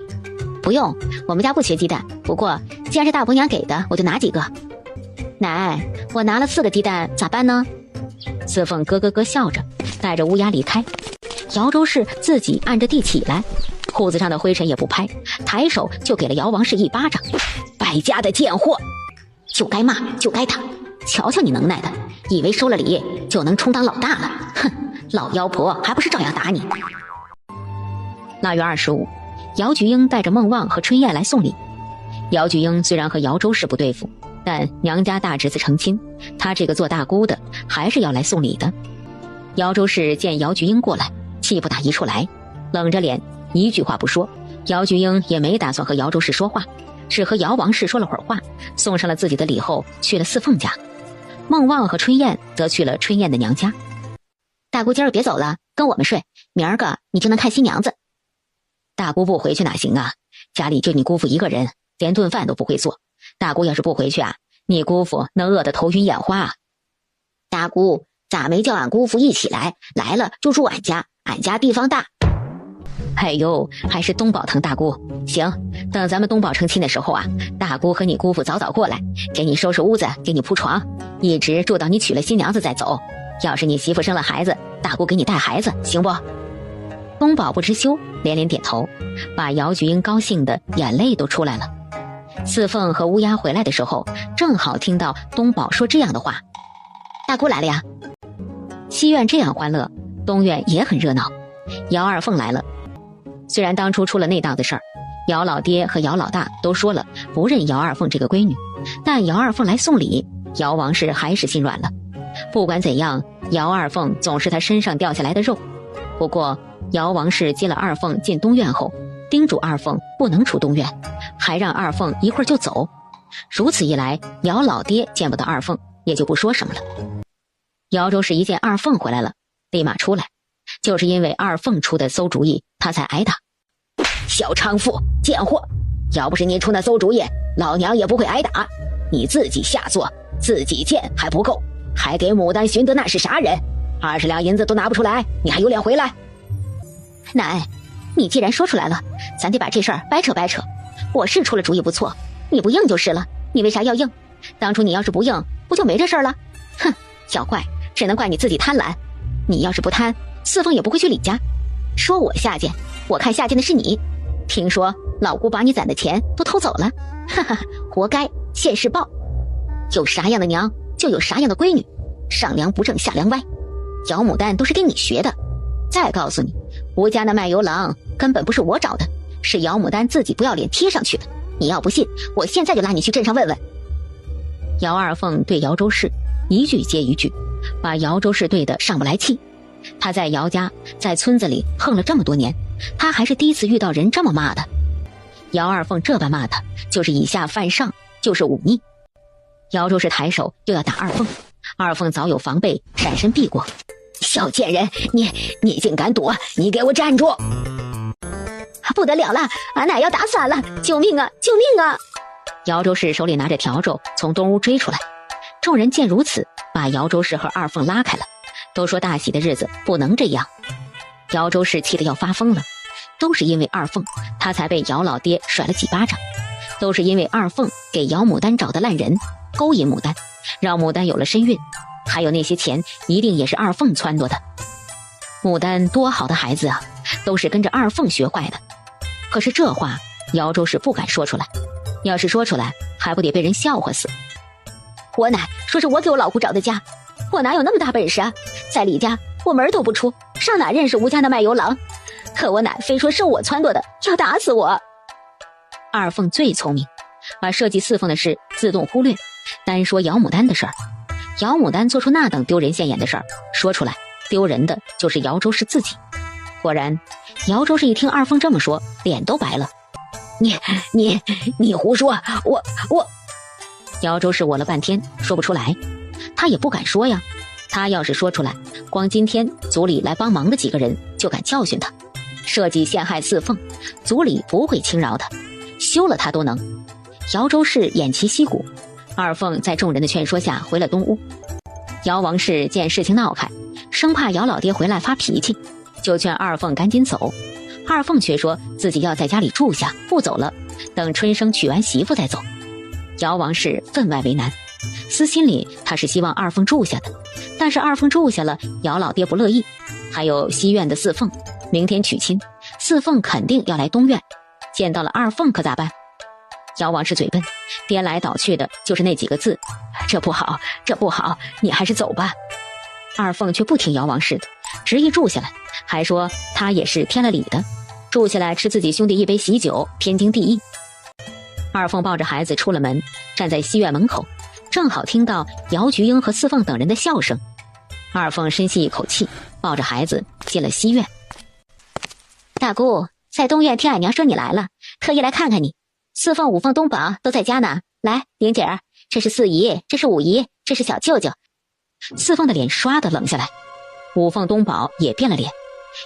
不用，我们家不缺鸡蛋，不过既然是大伯娘给的，我就拿几个。奶，我拿了4个鸡蛋，咋办呢？四凤咯咯咯笑着，带着乌鸦离开。姚州氏自己按着地起来，裤子上的灰尘也不拍，抬手就给了姚王氏一巴掌。败家的贱货，就该骂就该打，瞧瞧你能耐的，以为收了礼就能充当老大了？哼，老妖婆还不是照样打你。腊月25，姚菊英带着孟旺和春燕来送礼。姚菊英虽然和姚州氏不对付，但娘家大侄子成亲，她这个做大姑的还是要来送礼的。姚州氏见姚菊英过来，气不打一处来，冷着脸一句话不说。姚菊英也没打算和姚州氏说话，只和姚王氏说了会儿话，送上了自己的礼后去了四凤家。孟旺和春燕则去了春燕的娘家。大姑今儿别走了，跟我们睡，明儿个你就能看新娘子。大姑不回去哪行啊，家里就你姑父一个人，连顿饭都不会做。大姑要是不回去啊，你姑父能饿得头晕眼花啊。大姑咋没叫俺姑父一起来？来了就住俺家，俺家地方大。哎呦，还是东宝疼大姑。行，等咱们东宝成亲的时候啊，大姑和你姑父早早过来，给你收拾屋子，给你铺床，一直住到你娶了新娘子再走。要是你媳妇生了孩子，大姑给你带孩子，行不？东宝不知羞，连连点头，把姚菊英高兴的眼泪都出来了。四凤和乌鸦回来的时候，正好听到东宝说这样的话：大姑来了呀。西院这样欢乐，东院也很热闹。姚二凤来了，虽然当初出了那档子事儿，姚老爹和姚老大都说了不认姚二凤这个闺女，但姚二凤来送礼，姚王氏还是心软了。不管怎样，姚二凤总是他身上掉下来的肉。不过姚王氏接了二凤进东院后，叮嘱二凤不能出东院，还让二凤一会儿就走。如此一来，姚老爹见不到二凤，也就不说什么了。姚州氏一见二凤回来了，立马出来，就是因为二凤出的馊主意，他才挨打。小娼妇，贱货，要不是你出那馊主意，老娘也不会挨打。你自己下作，自己贱还不够，还给牡丹寻得那是啥人？20两银子都拿不出来，你还有脸回来？奶，你既然说出来了，咱得把这事儿掰扯掰扯。我是出了主意不错，你不应就是了，你为啥要应？当初你要是不应，不就没这事儿了？哼，小怪，只能怪你自己贪婪。你要是不贪，四凤也不会去李家。说我下贱，我看下贱的是你。听说老姑把你攒的钱都偷走了，哈哈，活该，现世报。有啥样的娘，就有啥样的闺女，上梁不正下梁歪。姚牡丹都是跟你学的。再告诉你，吴家那卖油郎根本不是我找的，是姚牡丹自己不要脸贴上去的。你要不信，我现在就拉你去镇上问问。姚二凤对姚周氏一句接一句，把姚周氏对得上不来气。他在姚家，在村子里横了这么多年，他还是第一次遇到人这么骂的。姚二凤这般骂他，就是以下犯上，就是忤逆。姚周氏抬手又要打二凤，二凤早有防备，闪身避过。小贱人，你竟敢躲，你给我站住！不得了了，俺奶要打死俺了！救命啊！救命啊！姚周氏手里拿着笤帚从东屋追出来，众人见如此，把姚周氏和二凤拉开了，都说大喜的日子不能这样。姚周氏气得要发疯了，都是因为二凤，他才被姚老爹甩了几巴掌，都是因为二凤给姚牡丹找的烂人，勾引牡丹，让牡丹有了身孕，还有那些钱一定也是二凤撺掇的。牡丹多好的孩子啊，都是跟着二凤学坏的。可是这话姚周氏不敢说出来，要是说出来还不得被人笑话死。我奶说是我给我老姑找的家，我哪有那么大本事啊？在李家我门都不出，上哪认识吴家那卖油郎？可我奶非说是我撺掇的，要打死我。二凤最聪明，把设计四凤的事自动忽略，单说姚牡丹的事儿。姚牡丹做出那等丢人现眼的事儿，说出来丢人的就是姚周氏自己。果然，姚周氏一听二凤这么说，脸都白了。你胡说！我……姚周氏我了半天说不出来，他也不敢说呀。他要是说出来，光今天族里来帮忙的几个人就敢教训他，设计陷害四凤，族里不会轻饶他，休了他都能。姚周氏偃旗息鼓，二凤在众人的劝说下回了东屋。姚王氏见事情闹开，生怕姚老爹回来发脾气，就劝二凤赶紧走。二凤却说自己要在家里住下，不走了，等春生娶完媳妇再走。姚王氏分外为难，私心里他是希望二凤住下的，但是二凤住下了，姚老爹不乐意。还有西院的四凤，明天娶亲，四凤肯定要来东院，见到了二凤可咋办？姚王氏嘴笨，颠来倒去的就是那几个字：这不好，这不好，你还是走吧。二凤却不听姚王氏的，执意住下来，还说他也是添了礼的，住下来吃自己兄弟一杯喜酒，天经地义。二凤抱着孩子出了门，站在西院门口，正好听到姚菊英和四凤等人的笑声。二凤深吸一口气，抱着孩子进了西院。大姑，在东院听俺娘说你来了，特意来看看你。四凤、五凤、东宝都在家呢。来，玲姐儿，这是四姨，这是五姨，这是小舅舅。四凤的脸唰的冷下来，五凤、东宝也变了脸。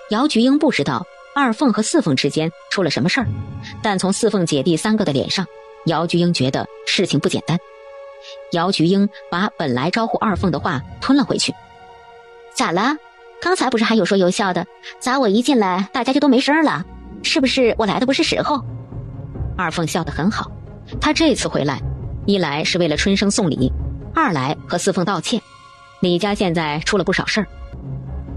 姚菊英不知道二凤和四凤之间出了什么事儿，但从四凤姐弟三个的脸上，姚菊英觉得事情不简单。姚菊英把本来招呼二凤的话吞了回去。咋了？刚才不是还有说有笑的，咋我一进来大家就都没声了？是不是我来的不是时候？二凤笑得很好，她这次回来，一来是为了春生送礼，二来和四凤道歉。李家现在出了不少事儿，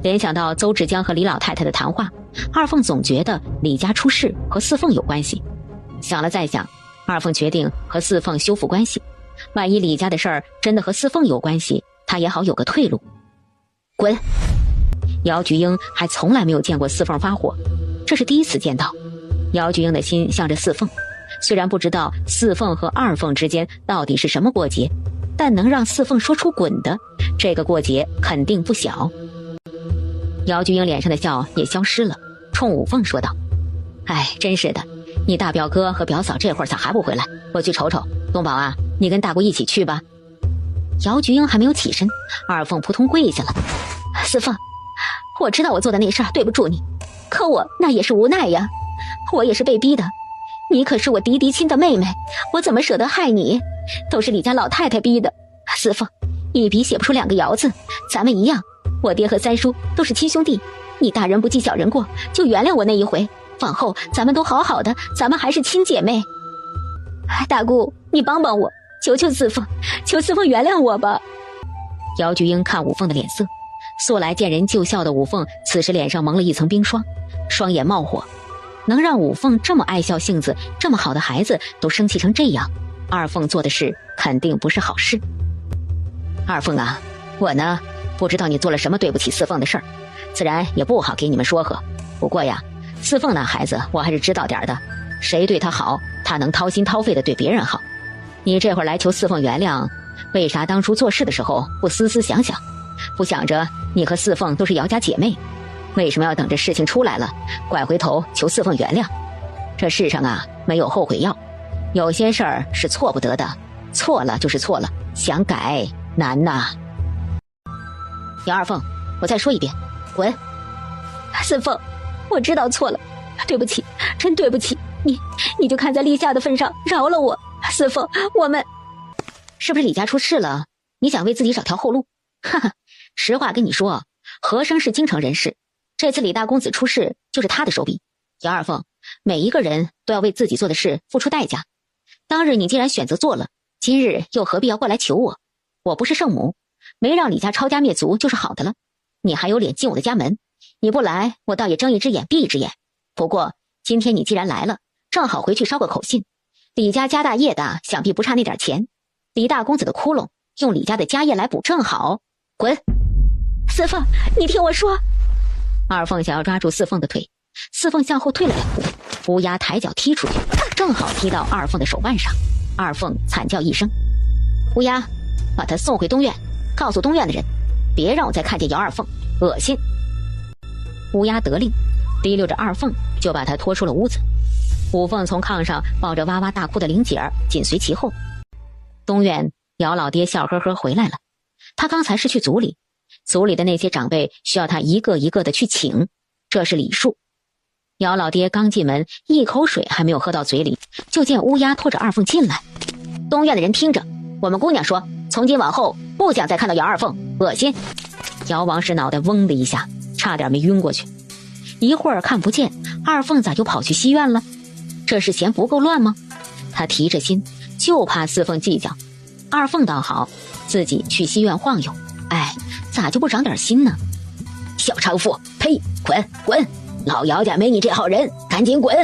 联想到邹志江和李老太太的谈话，二凤总觉得李家出事和四凤有关系。想了再想，二凤决定和四凤修复关系，万一李家的事儿真的和四凤有关系，她也好有个退路。滚！姚菊英还从来没有见过四凤发火，这是第一次见到。姚菊英的心向着四凤，虽然不知道四凤和二凤之间到底是什么过节，但能让四凤说出滚的，这个过节肯定不小。姚菊英脸上的笑也消失了，冲五凤说道：哎，真是的，你大表哥和表嫂这会儿咋还不回来？我去瞅瞅。东宝啊，你跟大姑一起去吧。姚菊英还没有起身，二凤扑通跪下了。四凤，我知道我做的那事儿对不住你，可我那也是无奈呀，我也是被逼的。你可是我嫡亲的妹妹，我怎么舍得害你？都是李家老太太逼的。四凤，一笔写不出两个窑字，咱们一样，我爹和三叔都是亲兄弟，你大人不计小人过，就原谅我那一回，往后咱们都好好的，咱们还是亲姐妹。大姑，你帮帮我，求求四凤，求四凤原谅我吧。姚菊英看武凤的脸色，素来见人就笑的武凤此时脸上蒙了一层冰霜，双眼冒火。能让武凤这么爱笑性子这么好的孩子都生气成这样，二凤做的事肯定不是好事。二凤啊，我呢不知道你做了什么对不起四凤的事儿，自然也不好给你们说和。不过呀，四凤那孩子我还是知道点的，谁对他好，他能掏心掏肺的对别人好。你这会儿来求四凤原谅，为啥当初做事的时候不思思想想，不想着你和四凤都是姚家姐妹？为什么要等着事情出来了，拐回头求四凤原谅？这世上啊，没有后悔药，有些事儿是错不得的，错了就是错了，想改难呐。姚二凤，我再说一遍，滚！四凤，我知道错了，对不起，真对不起，你就看在立夏的份上饶了我。四凤，我们是不是李家出事了？你想为自己找条后路？哈哈，实话跟你说，和生是京城人士，这次李大公子出事就是他的手笔。姚二凤，每一个人都要为自己做的事付出代价。当日你既然选择做了，今日又何必要过来求我？我不是圣母，没让李家抄家灭族就是好的了。你还有脸进我的家门？你不来，我倒也睁一只眼闭一只眼。不过今天你既然来了，正好回去捎个口信。李家家大业大，想必不差那点钱。李大公子的窟窿，用李家的家业来补正好。滚！四凤，你听我说。二凤想要抓住四凤的腿，四凤向后退了2步，乌鸦抬脚踢出去，正好踢到二凤的手腕上。二凤惨叫一声，乌鸦，把他送回东院，告诉东院的人，别让我再看见姚二凤，恶心。乌鸦得令，提溜着二凤就把他拖出了屋子。武凤从炕上抱着哇哇大哭的玲姐儿紧随其后。东院姚老爹笑呵呵回来了，他刚才是去族里，族里的那些长辈需要他一个一个的去请，这是礼数。姚老爹刚进门，一口水还没有喝到嘴里，就见乌鸦拖着二凤进来。东院的人听着，我们姑娘说，从今往后不想再看到姚二凤，恶心。姚王氏脑袋嗡的一下，差点没晕过去。一会儿看不见，二凤咋就跑去西院了？这是嫌不够乱吗？他提着心，就怕四凤计较。二凤倒好，自己去西院晃悠，哎，咋就不长点心呢？小娼妇，呸！滚滚！老姚家没你这号人，赶紧滚！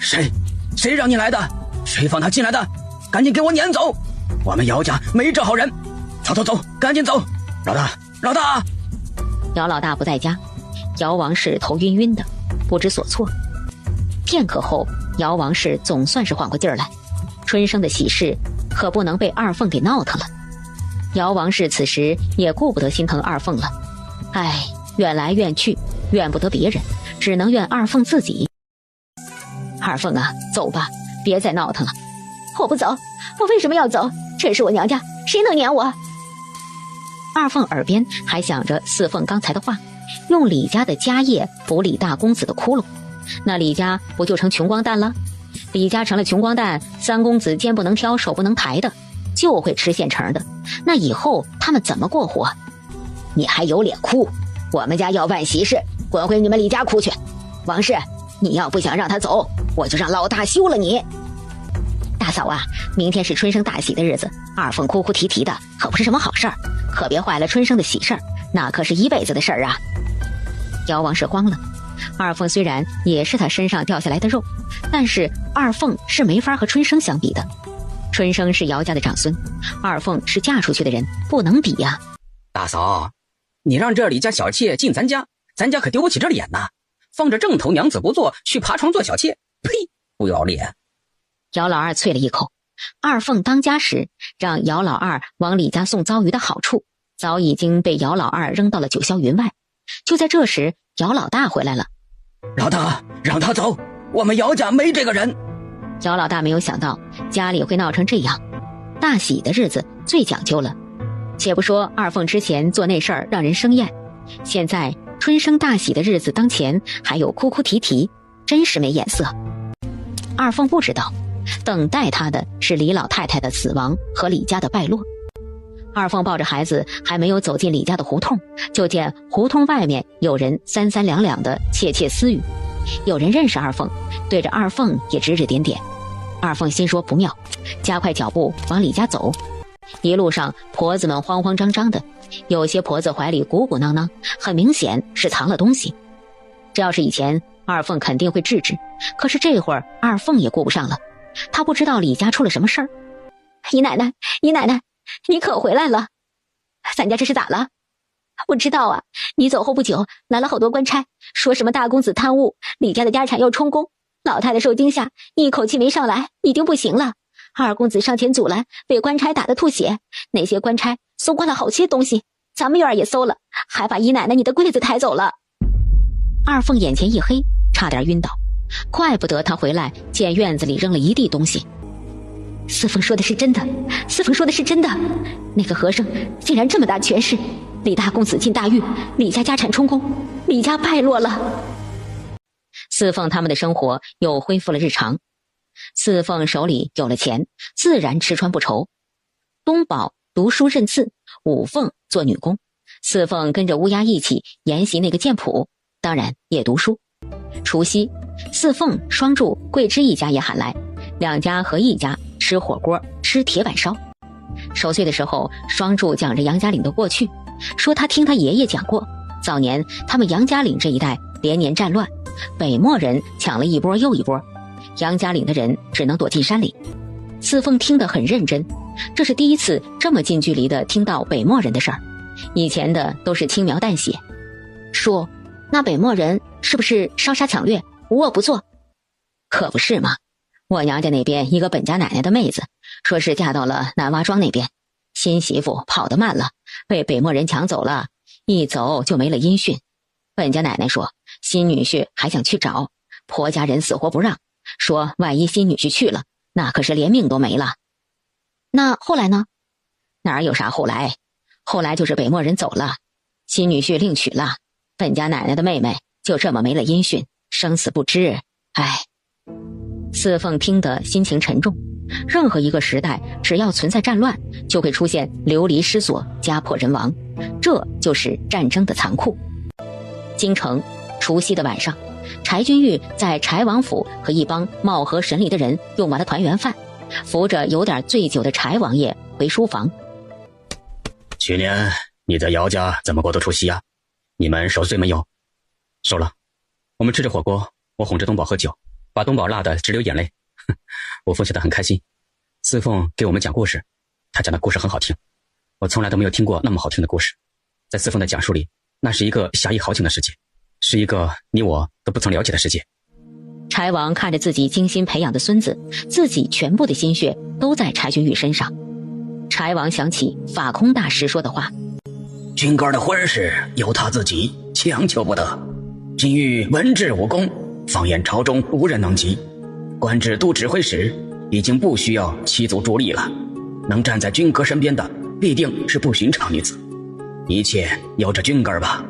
谁让你来的？谁放他进来的？赶紧给我撵走！我们姚家没这号人！走，赶紧走！老大！姚老大不在家，姚王氏头晕晕的，不知所措。片刻后，姚王氏总算是缓过劲儿来。春生的喜事可不能被二凤给闹腾了。姚王氏此时也顾不得心疼二凤了，哎，怨来怨去，怨不得别人，只能怨二凤自己。二凤啊，走吧，别再闹腾了。我不走，我为什么要走？这是我娘家，谁能撵我？二凤耳边还想着四凤刚才的话，用李家的家业补李大公子的窟窿，那李家不就成穷光蛋了？李家成了穷光蛋，三公子肩不能挑手不能抬的，就会吃现成的，那以后他们怎么过活？你还有脸哭？我们家要办喜事，滚回你们李家哭去！王氏，你要不想让他走，我就让老大休了你。大嫂啊，明天是春生大喜的日子，二凤哭哭啼啼的，可不是什么好事儿，可别坏了春生的喜事儿，那可是一辈子的事儿啊。姚王氏慌了，二凤虽然也是他身上掉下来的肉，但是二凤是没法和春生相比的。春生是姚家的长孙，二凤是嫁出去的人，不能比呀。大嫂，你让这李家小妾进咱家可丢不起这脸呐！放着正头娘子不做，去爬床做小妾，呸！不要脸！姚老二啐了一口。二凤当家时让姚老二往李家送糟鱼的好处，早已经被姚老二扔到了九霄云外。就在这时，姚老大回来了。老大，让他走，我们姚家没这个人。姚老大没有想到家里会闹成这样，大喜的日子最讲究了。且不说二凤之前做那事儿让人生厌，现在春生大喜的日子当前，还有哭哭啼啼，真是没眼色。二凤不知道，等待他的是李老太太的死亡和李家的败落。二凤抱着孩子还没有走进李家的胡同，就见胡同外面有人三三两两的窃窃私语，有人认识二凤，对着二凤也指指点点。二凤心说不妙，加快脚步往李家走。一路上婆子们慌慌张张的，有些婆子怀里鼓鼓囊囊，很明显是藏了东西。这要是以前，二凤肯定会制止，可是这会儿二凤也顾不上了，她不知道李家出了什么事儿。姨奶奶，姨奶奶，你可回来了？咱家这是咋了？不知道啊，你走后不久，来了好多官差，说什么大公子贪污，李家的家产要充公。老太太受惊吓，一口气没上来，已经不行了。二公子上前阻拦，被官差打得吐血。那些官差搜刮了好些东西，咱们院也搜了，还把姨奶奶你的柜子抬走了。二凤眼前一黑，差点晕倒，怪不得她回来见院子里扔了一地东西。四凤说的是真的，四凤说的是真的，那个和尚竟然这么大权势，李大公子进大狱，李家家产充公，李家败落了。四凤他们的生活又恢复了日常，四凤手里有了钱，自然吃穿不愁。东宝读书认字，五凤做女工，四凤跟着乌鸦一起研习那个剑谱，当然也读书。除夕，四凤、双柱、桂枝一家也喊来，两家合一家吃火锅，吃铁板烧。守岁的时候，双柱讲着杨家岭的过去，说他听他爷爷讲过，早年他们杨家岭这一带连年战乱，北漠人抢了一波又一波，杨家岭的人只能躲进山里。四凤听得很认真，这是第一次这么近距离的听到北漠人的事儿，以前的都是轻描淡写。说那北漠人是不是烧杀抢掠，无恶不作？可不是嘛，我娘家那边一个本家奶奶的妹子，说是嫁到了南洼庄那边，新媳妇跑得慢了，被北漠人抢走了，一走就没了音讯。本家奶奶说新女婿还想去找，婆家人死活不让，说万一新女婿去了，那可是连命都没了。那后来呢？哪有啥后来，后来就是北漠人走了，新女婿另娶了，本家奶奶的妹妹就这么没了音讯，生死不知。唉，四凤听得心情沉重。任何一个时代，只要存在战乱，就会出现流离失所，家破人亡，这就是战争的残酷。京城除夕的晚上，柴君玉在柴王府和一帮貌合神离的人用完了团圆饭，扶着有点醉酒的柴王爷回书房。去年你在姚家怎么过的除夕啊？你们守岁没有？守了，我们吃着火锅，我哄着东宝喝酒，把东宝辣得直流眼泪。我奉献得很开心。四凤给我们讲故事，她讲的故事很好听，我从来都没有听过那么好听的故事。在四凤的讲述里，那是一个侠义豪情的世界，是一个你我都不曾了解的世界。柴王看着自己精心培养的孙子，自己全部的心血都在柴君玉身上。柴王想起法空大师说的话，君哥的婚事由他自己，强求不得。君玉文治武功，放眼朝中无人能及，官至都指挥使，已经不需要七族助力了。能站在君哥身边的，必定是不寻常女子。一切由着君哥吧。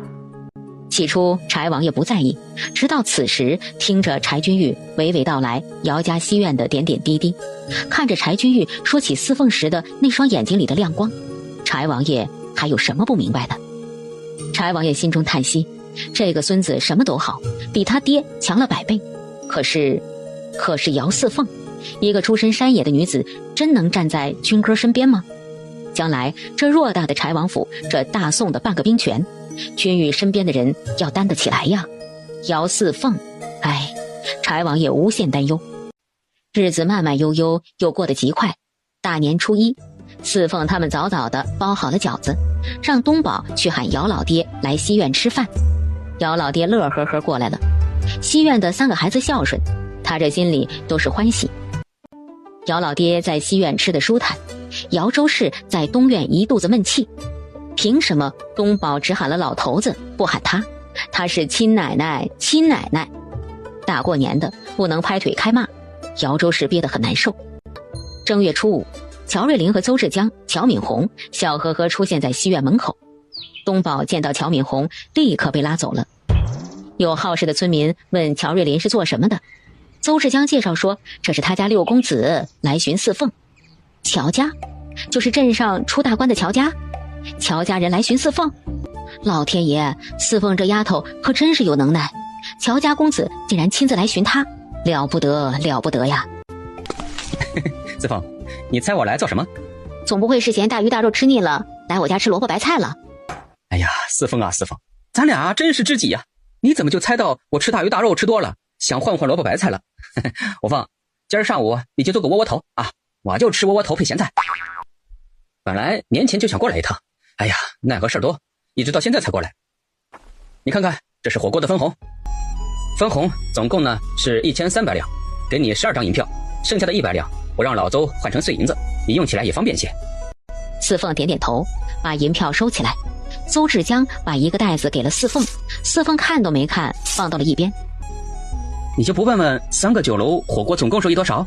起初柴王爷不在意，直到此时听着柴君玉娓娓道来姚家西院的点点滴滴，看着柴君玉说起四凤时的那双眼睛里的亮光，柴王爷还有什么不明白的？柴王爷心中叹息，这个孙子什么都好，比他爹强了100倍，可是姚四凤一个出身山野的女子，真能站在君哥身边吗？将来这偌大的柴王府，这大宋的半个兵权，君玉身边的人要担得起来呀。姚四凤，哎，柴王爷无限担忧。日子慢慢悠悠，又过得极快。大年初一，四凤他们早早的包好了饺子，让东宝去喊姚老爹来西院吃饭。姚老爹乐呵呵过来了。西院的3个孩子孝顺，他这心里都是欢喜。姚老爹在西院吃得舒坦，姚周氏在东院一肚子闷气。凭什么东宝只喊了老头子，不喊他？他是亲奶奶，亲奶奶。大过年的不能拍腿开骂，姚周氏憋得很难受。正月初5，乔瑞麟和邹志江、乔敏红笑呵呵出现在西院门口。东宝见到乔敏红，立刻被拉走了。有好事的村民问乔瑞麟是做什么的，邹志江介绍说这是他家6公子来寻四凤。乔家就是镇上出大官的乔家，乔家人来寻四凤。老天爷，四凤这丫头可真是有能耐，乔家公子竟然亲自来寻她，了不得了不得呀。四凤，你猜我来做什么？总不会是嫌大鱼大肉吃腻了，来我家吃萝卜白菜了？哎呀，四凤啊四凤，咱俩真是知己呀！你怎么就猜到我吃大鱼大肉吃多了，想换萝卜白菜了？我凤，今儿上午你就做个窝窝头啊，我就吃窝窝头配咸菜。本来年前就想过来一趟，哎呀，奈何事儿多，一直到现在才过来。你看看，这是火锅的分红，分红总共呢是1300两，给你12张银票，剩下的100两我让老邹换成碎银子，你用起来也方便些。四凤点点头，把银票收起来。邹志江把一个袋子给了四凤，四凤看都没看，放到了一边。你就不问问3个酒楼火锅总共收益多少？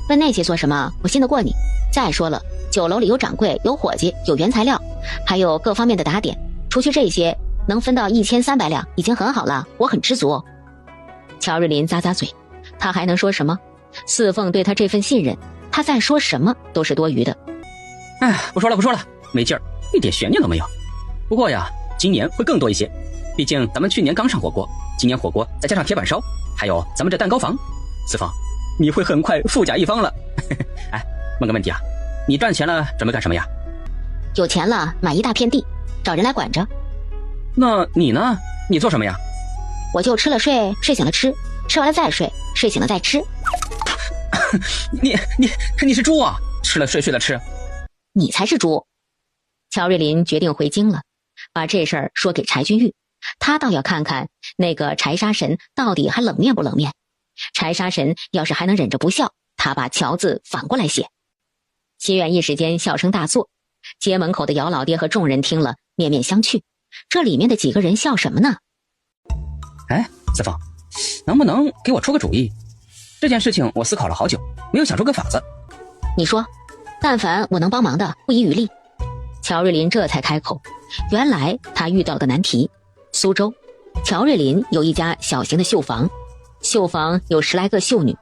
问那些做什么？我信得过你？再说了，酒楼里有掌柜，有伙计，有原材料，还有各方面的打点，除去这些，能分到1300两已经很好了，我很知足。乔瑞林咂咂嘴，他还能说什么？四凤对他这份信任，他再说什么都是多余的。哎，不说了，没劲儿，一点悬念都没有。不过呀，今年会更多一些，毕竟咱们去年刚上火锅，今年火锅再加上铁板烧，还有咱们这蛋糕房，四凤，你会很快富甲一方了。哎，问个问题啊，你赚钱了准备干什么呀？有钱了买一大片地，找人来管着。那你呢？你做什么呀？我就吃了睡，睡醒了吃，吃完了再睡，睡醒了再吃。你是猪啊？吃了睡，睡了吃。你才是猪。乔瑞林决定回京了，把这事儿说给柴君玉，他倒要看看那个柴杀神到底还冷面不冷面。柴杀神要是还能忍着不笑，他把乔字反过来写。西院一时间笑声大作，街门口的姚老爹和众人听了面面相觑，这里面的几个人笑什么呢？哎，四凤，能不能给我出个主意？这件事情我思考了好久，没有想出个法子。你说，但凡我能帮忙的，不遗余力。乔瑞林这才开口，原来他遇到了个难题。苏州，乔瑞林有一家小型的绣房，绣房有10来个绣女，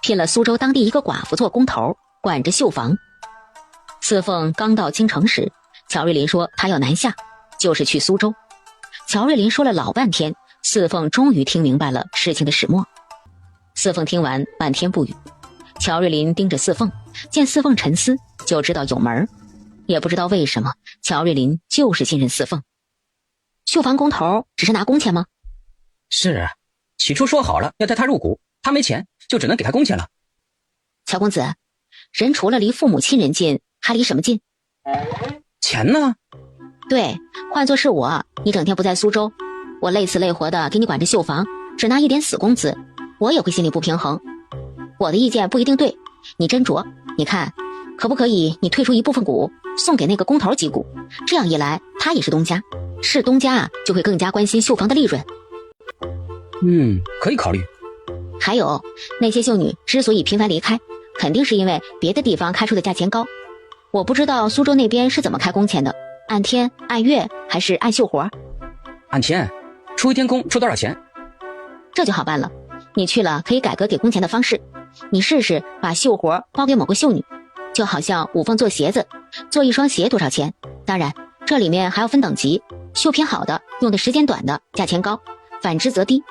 聘了苏州当地一个寡妇做工头，管着绣房。四凤刚到京城时，乔瑞林说他要南下，就是去苏州。乔瑞林说了老半天，四凤终于听明白了事情的始末。四凤听完半天不语，乔瑞林盯着四凤，见四凤沉思，就知道有门儿。也不知道为什么，乔瑞林就是信任四凤。绣房工头只是拿工钱吗？是，起初说好了要带他入股，他没钱，就只能给他工钱了。乔公子，人除了离父母亲人近，还离什么近？钱呢？对，换作是我，你整天不在苏州，我累死累活的给你管着绣房，只拿一点死工资，我也会心里不平衡。我的意见不一定对，你斟酌，你看可不可以你退出一部分股，送给那个工头几股，这样一来他也是东家，是东家啊，就会更加关心绣房的利润。可以考虑。还有那些绣女之所以频繁离开，肯定是因为别的地方开出的价钱高。我不知道苏州那边是怎么开工钱的，按天按月还是按绣活？按天，出一天工出多少钱？这就好办了，你去了可以改革给工钱的方式，你试试把绣活包给某个绣女，就好像五凤做鞋子，做一双鞋多少钱？当然这里面还要分等级，绣品好的用的时间短的价钱高，反之则低。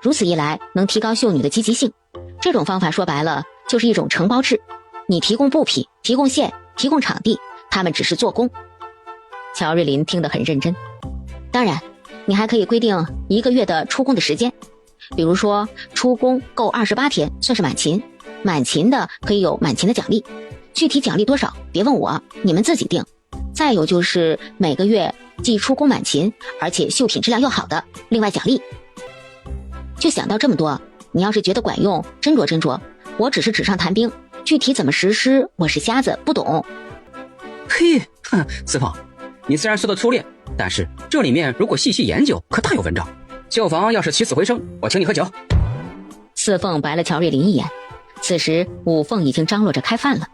如此一来能提高绣女的积极性。这种方法说白了就是一种承包制，你提供布匹，提供线，提供场地，他们只是做工。乔瑞林听得很认真。当然你还可以规定1个月的出工的时间，比如说出工够28天算是满勤，满勤的可以有满勤的奖励，具体奖励多少别问我，你们自己定。再有就是每个月既出工满勤，而且绣品质量又好的另外奖励。就想到这么多，你要是觉得管用，斟酌斟酌，我只是纸上谈兵，具体怎么实施我是瞎子不懂。嘿，四凤，你虽然说的粗略，但是这里面如果细细研究可大有文章。绣房要是起死回生，我请你喝酒。四凤白了乔瑞林一眼，此时五凤已经张罗着开饭了。